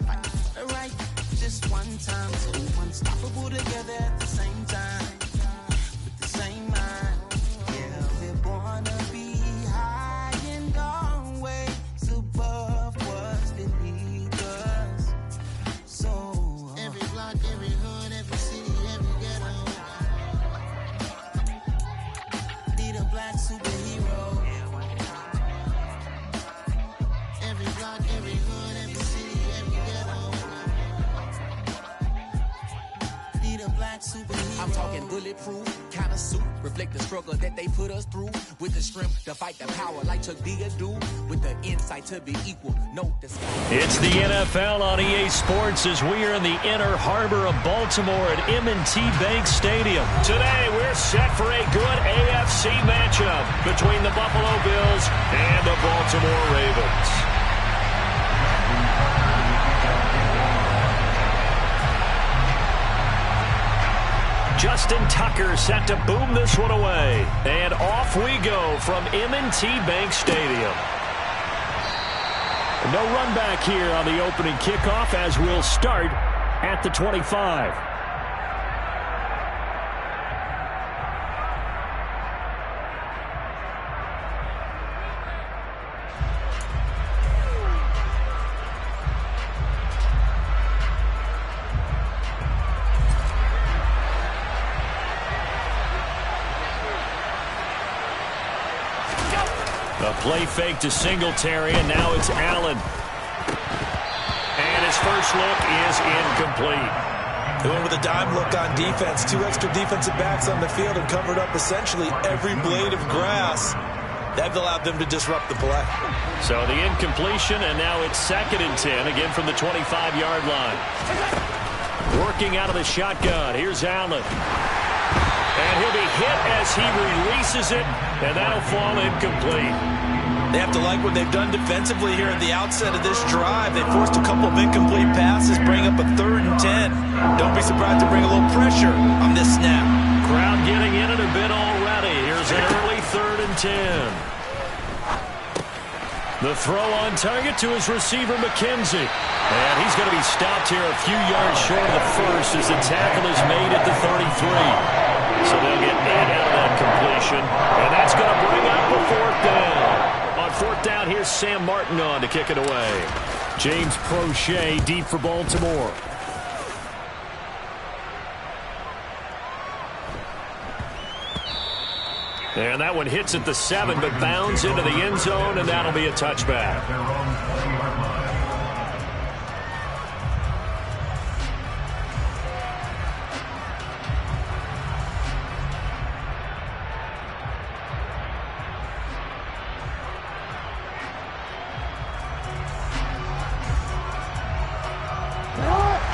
Fighting for the right, just one time, so unstoppable together at the same time, with the same mind. Yeah, we're born to be high and always above what's beneath us. So every block, every hood, every city, every ghetto need a black superhero. Every block, every hood, every city, every ghetto need a black superhero. I'm talking bulletproof kind of suit, reflect the struggle that they put us through, with the strength to fight the power like Chuck D do, with the insight to be equal. Note the sky. It's the NFL on EA Sports as we are in the inner harbor of Baltimore at M&T Bank Stadium. Today we're set for a good AFC matchup between the Buffalo Bills and the Baltimore Ravens. Justin Tucker set to boom this one away. And off we go from M&T Bank Stadium. No run back here on the opening kickoff as we'll start at the 25. A play fake to Singletary, and now it's Allen. And his first look is incomplete. They went with a dime look on defense. 2 extra defensive backs on the field and covered up essentially every blade of grass. That allowed them to disrupt the play. So the incompletion, and now it's 2nd and 10, again from the 25-yard line. Working out of the shotgun. Here's Allen. And he'll be hit as he releases it, and that'll fall incomplete. They have to like what they've done defensively here at the outset of this drive. They forced a couple of incomplete passes, bring up a 3rd and 10. Don't be surprised to bring a little pressure on this snap. Crowd getting in it a bit already. Here's an early 3rd and 10. The throw on target to his receiver, McKenzie. And he's going to be stopped here a few yards short of the first as the tackle is made at the 33. So they'll get 8 out of that completion. And that's going to bring up a 4th down. On 4th down, here's Sam Martin on to kick it away. James Prochet deep for Baltimore. And that one hits at the 7, but bounds into the end zone, and that'll be a touchback.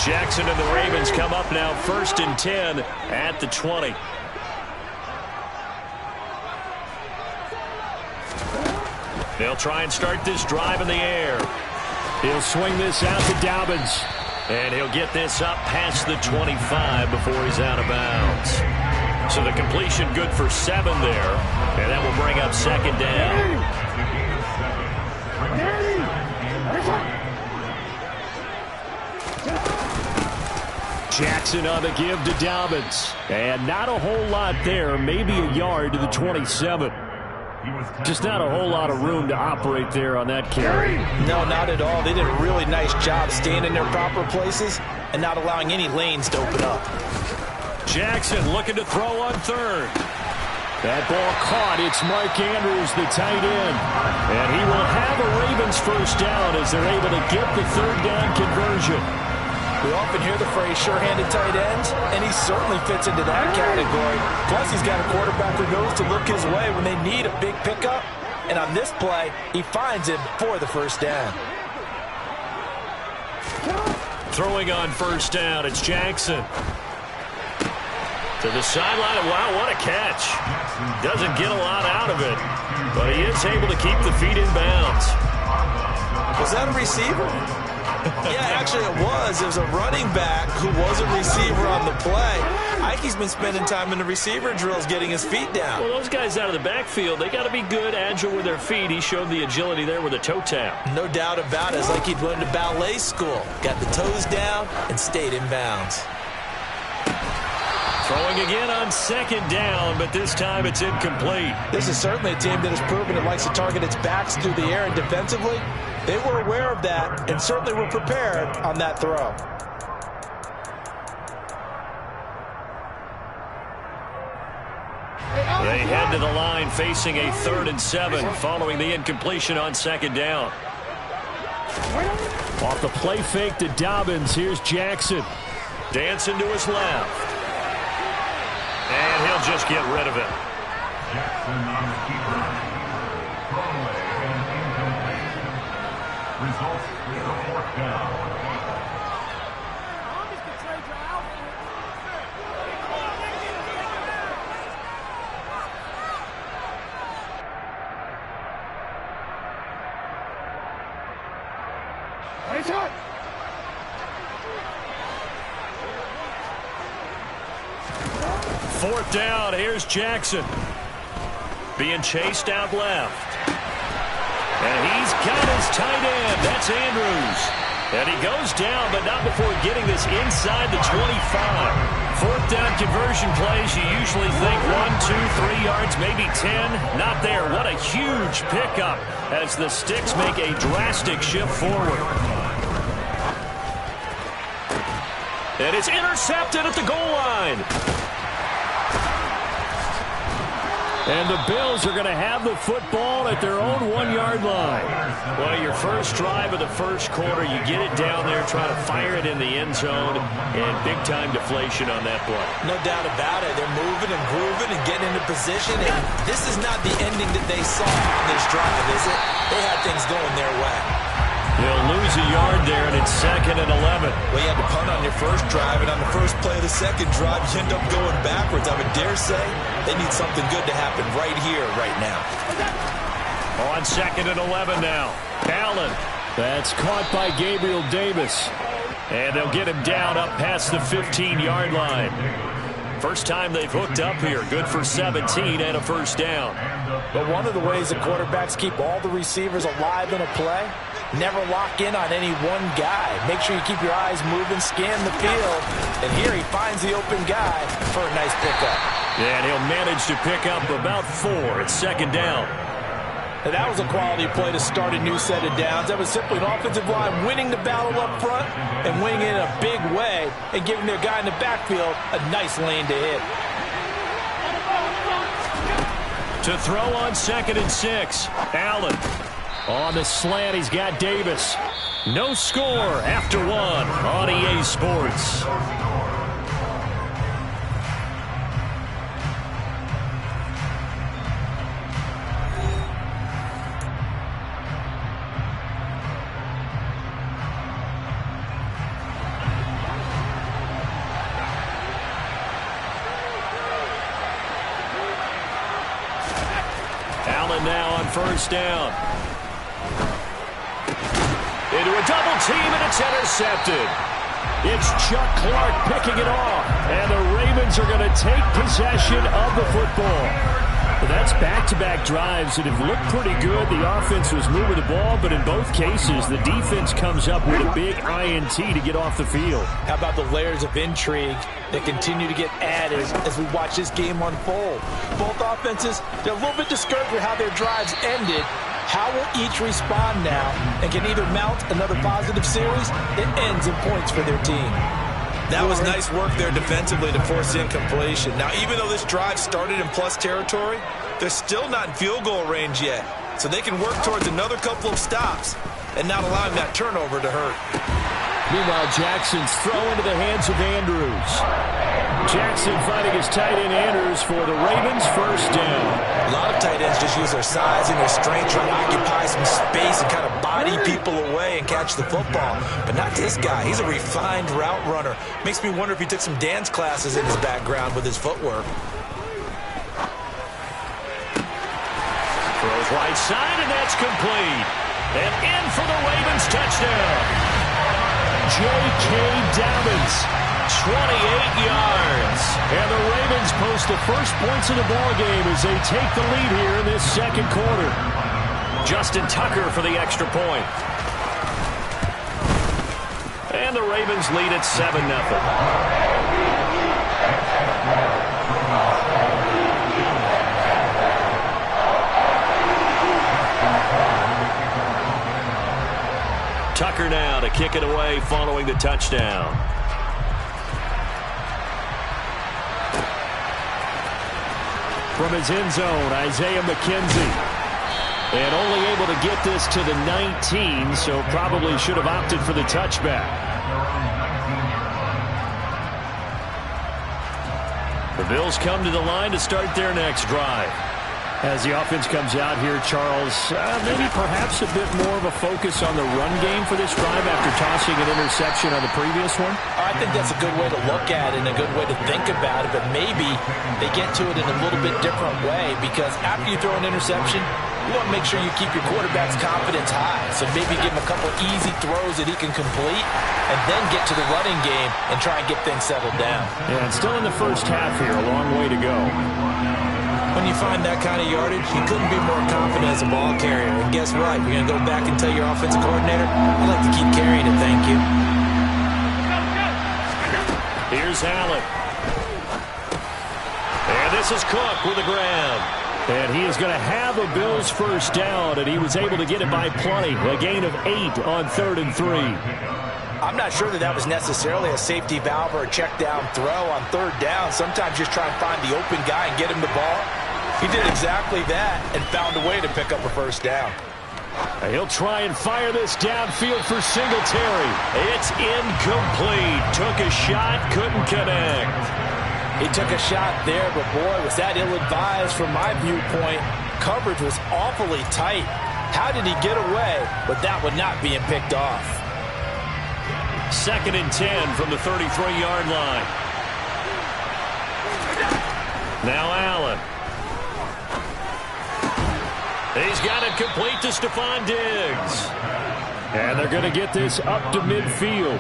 Jackson and the Ravens come up now 1st and 10 at the 20. They'll try and start this drive in the air. He'll swing this out to Dobbins. And he'll get this up past the 25 before he's out of bounds. So the completion good for 7 there. And that will bring up 2nd down. Jackson on the give to Dobbins. And not a whole lot there. Maybe a yard to the 27. Just not a whole lot of room to operate there on that carry. No, not at all. They did a really nice job staying in their proper places and not allowing any lanes to open up. Jackson looking to throw on 3rd. That ball caught. It's Mark Andrews, the tight end. And he will have a Ravens first down as they're able to get the 3rd down conversion. We often hear the phrase sure-handed tight ends, and he certainly fits into that category. Plus, he's got a quarterback who knows to look his way when they need a big pickup. And on this play, he finds him for the first down. Throwing on 1st down, it's Jackson. To the sideline. Wow, what a catch. Doesn't get a lot out of it, but he is able to keep the feet in bounds. Was that a receiver? Yeah, actually it was. It was a running back who was a receiver on the play. Ike's been spending time in the receiver drills getting his feet down. Well, those guys out of the backfield, they got to be good, agile with their feet. He showed the agility there with a toe tap. No doubt about it. It's like he'd went to ballet school. Got the toes down and stayed in bounds. Throwing again on second down, but this time it's incomplete. This is certainly a team that has proven it likes to target its backs through the air, and defensively, they were aware of that and certainly were prepared on that throw. They head to the line facing a 3rd and 7 following the incompletion on second down. Off the play fake to Dobbins, here's Jackson. Dancing to his left. And he'll just get rid of it. Jackson on the keeper. Throwaway and incomplete. Results with a 4th down. Fourth down, here's Jackson. Being chased out left. And he's got his tight end. That's Andrews. And he goes down, but not before getting this inside the 25. 4th down conversion plays, you usually think 1, 2, 3 yards, maybe 10. Not there. What a huge pickup as the Sticks make a drastic shift forward. And it's intercepted at the goal line. And the Bills are going to have the football at their own 1-yard line. Well, your first drive of the first quarter, you get it down there, try to fire it in the end zone, and big-time deflation on that play. No doubt about it. They're moving and grooving and getting into position, and this is not the ending that they saw on this drive, is it? They had things going their way. They'll lose a yard there, and it's 2nd and 11. Well, you had to punt on your first drive, and on the first play of the second drive, you end up going backwards. I would dare say they need something good to happen right here, right now. On 2nd and 11 now. Allen. That's caught by Gabriel Davis. And they'll get him down up past the 15-yard line. First time they've hooked up here. Good for 17 and a first down. But one of the ways that quarterbacks keep all the receivers alive in a play, never lock in on any one guy. Make sure you keep your eyes moving, scan the field. And here he finds the open guy for a nice pickup. Yeah, and he'll manage to pick up about 4 at 2nd down. And that was a quality play to start a new set of downs. That was simply an offensive line winning the battle up front and winning it in a big way and giving their guy in the backfield a nice lane to hit. To throw on 2nd and 6. Allen. On the slant, he's got Davis. No score after 1 on EA Sports. Allen now on first down. Into a double team, and it's intercepted. It's Chuck Clark picking it off, and the Ravens are going to take possession of the football. Well, that's back-to-back drives that have looked pretty good. The offense was moving the ball, but in both cases, the defense comes up with a big INT to get off the field. How about the layers of intrigue that continue to get added as we watch this game unfold? Both offenses, they're a little bit discouraged with how their drives ended. How will each respond now and can either mount another positive series that ends in points for their team? That was nice work there defensively to force incompletion. Now, even though this drive started in plus territory, they're still not in field goal range yet. So they can work towards another couple of stops and not allowing that turnover to hurt. Meanwhile, Jackson's throw into the hands of Andrews. Jackson finding his tight end Andrews for the Ravens' first down. A lot of tight ends just use their size and their strength, trying to occupy some space and kind of body people away and catch the football. But not this guy. He's a refined route runner. Makes me wonder if he took some dance classes in his background with his footwork. Throws right side, and that's complete. And in for the Ravens touchdown. J.K. Dobbins, 28 yards. And the Ravens post the first points of the ballgame as they take the lead here in this second quarter. Justin Tucker for the extra point. And the Ravens lead at 7-0. Tucker now to kick it away following the touchdown. From his end zone, Isaiah McKenzie. And only able to get this to the 19, so probably should have opted for the touchback. The Bills come to the line to start their next drive. As the offense comes out here, Charles, maybe perhaps a bit more of a focus on the run game for this drive after tossing an interception on the previous one? I think that's a good way to look at it and a good way to think about it, but maybe they get to it in a little bit different way because after you throw an interception, you want to make sure you keep your quarterback's confidence high. So maybe give him a couple easy throws that he can complete and then get to the running game and try and get things settled down. Yeah, and still in the first half here, a long way to go. When you find that kind of yardage, you couldn't be more confident as a ball carrier. And guess what? You're going to go back and tell your offensive coordinator, I'd like to keep carrying it, thank you. Here's Allen. And this is Cook with the grab. And he is going to have a Bills first down, and he was able to get it by plenty. A gain of 8 on 3rd and 3. I'm not sure that was necessarily a safety valve or a check down throw on 3rd down. Sometimes just try and find the open guy and get him the ball. He did exactly that and found a way to pick up a first down. He'll try and fire this downfield for Singletary. It's incomplete. Took a shot, couldn't connect. He took a shot there, but boy, was that ill-advised from my viewpoint. Coverage was awfully tight. How did he get away with that one not being picked off? 2nd and 10 from the 33-yard line. Now Allen. He's got it complete to Stephon Diggs. And they're going to get this up to midfield.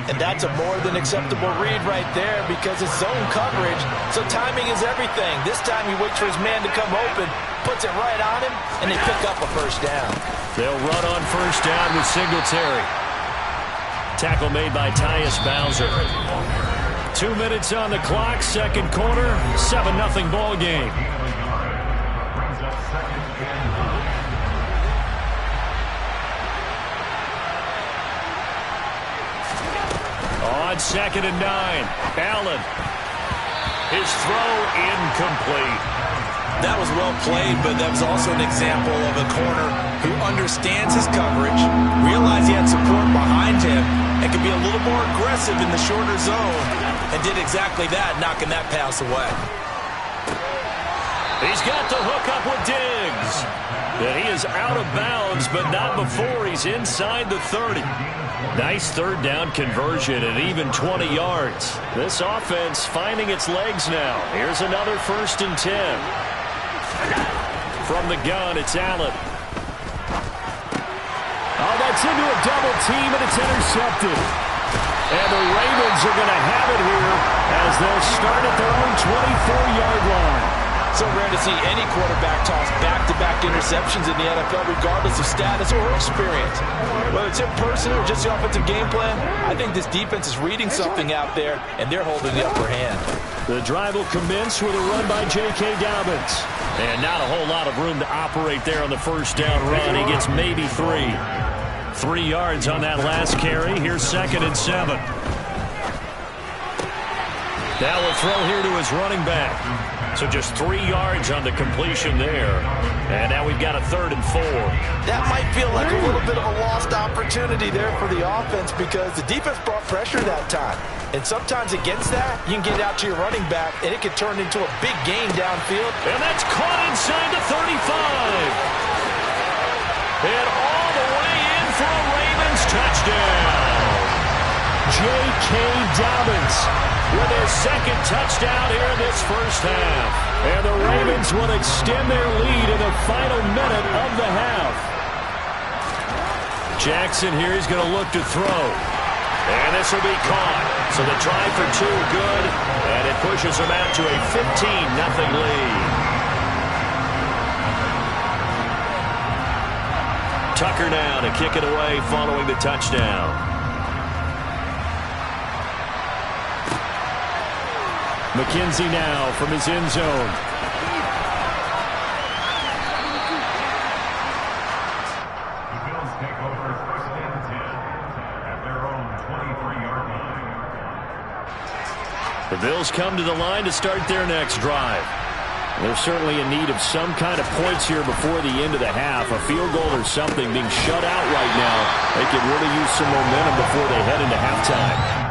And that's a more than acceptable read right there because it's zone coverage, so timing is everything. This time he waits for his man to come open, puts it right on him, and they pick up a first down. They'll run on first down with Singletary. Tackle made by Tyus Bowser. 2 minutes on the clock, second quarter, 7-0 ball game. On 2nd and 9, Allen. His throw incomplete. That was well played, but that was also an example of a corner who understands his coverage, realized he had support behind him, and could be a little more aggressive in the shorter zone, and did exactly that, knocking that pass away. He's got the hook up with Diggs. And he is out of bounds, but not before he's inside the 30. Nice 3rd down conversion and even 20 yards. This offense finding its legs now. Here's another 1st and 10. From the gun, it's Allen. Oh, that's into a double team, and it's intercepted. And the Ravens are going to have it here as they'll start at their own 24-yard line. So rare to see any quarterback toss back-to-back interceptions in the NFL, regardless of status or experience. Whether it's in person or just the offensive game plan, I think this defense is reading something out there, and they're holding the upper hand. The drive will commence with a run by J.K. Dobbins. And not a whole lot of room to operate there on the first down run. He gets maybe 3. 3 yards on that last carry. Here's 2nd and 7. Now we'll throw here to his running back. So just 3 yards on the completion there. And now we've got a 3rd and 4. That might feel like a little bit of a lost opportunity there for the offense because the defense brought pressure that time. And sometimes against that, you can get out to your running back, and it can turn into a big gain downfield. And that's caught inside the 35. And all the way in for a Ravens touchdown. J.K. Dobbins with his 2nd touchdown here in this first half. And the Ravens will extend their lead in the final minute of the half. Jackson here, he's going to look to throw. And this will be caught. So the try for 2, good. And it pushes them out to a 15-0 lead. Tucker now to kick it away following the touchdown. McKenzie now from his end zone. The Bills take over 1st and 10 at their own 23-yard line. The Bills come to the line to start their next drive. They're certainly in need of some kind of points here before the end of the half. A field goal or something being shut out right now. They could really use some momentum before they head into halftime.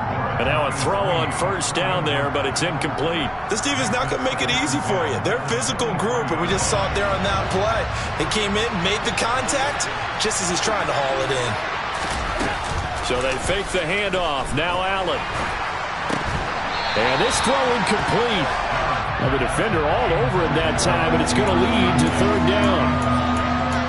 And now a throw on 1st down there, but it's incomplete. This defense not going to make it easy for you. They're a physical group, and we just saw it there on that play. They came in, made the contact, just as he's trying to haul it in. So they fake the handoff. Now Allen. And this throw incomplete. Well, the defender all over it that time, and it's going to lead to 3rd down.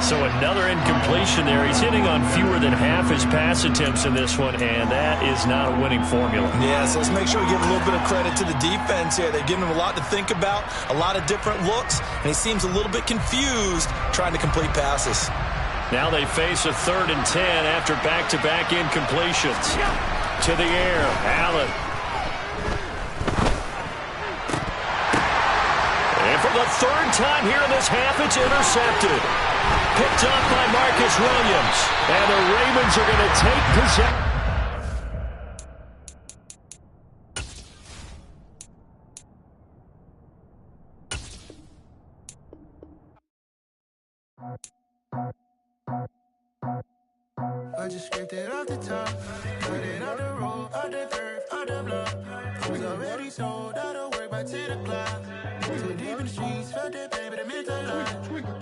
So another incompletion there. He's hitting on fewer than half his pass attempts in this one, and that is not a winning formula. Yeah, so let's make sure we give a little bit of credit to the defense here. They're giving him a lot to think about, a lot of different looks, and he seems a little bit confused trying to complete passes. Now they face a 3rd and 10 after back-to-back incompletions. To the air, Allen. And for the 3rd time here in this half, it's intercepted. Picked up by Marcus Williams. And the Ravens are going to take possession. I just scraped it off the top, put it on the road, on the dirt, on the block. I was already sold, I don't work by 10 o'clock.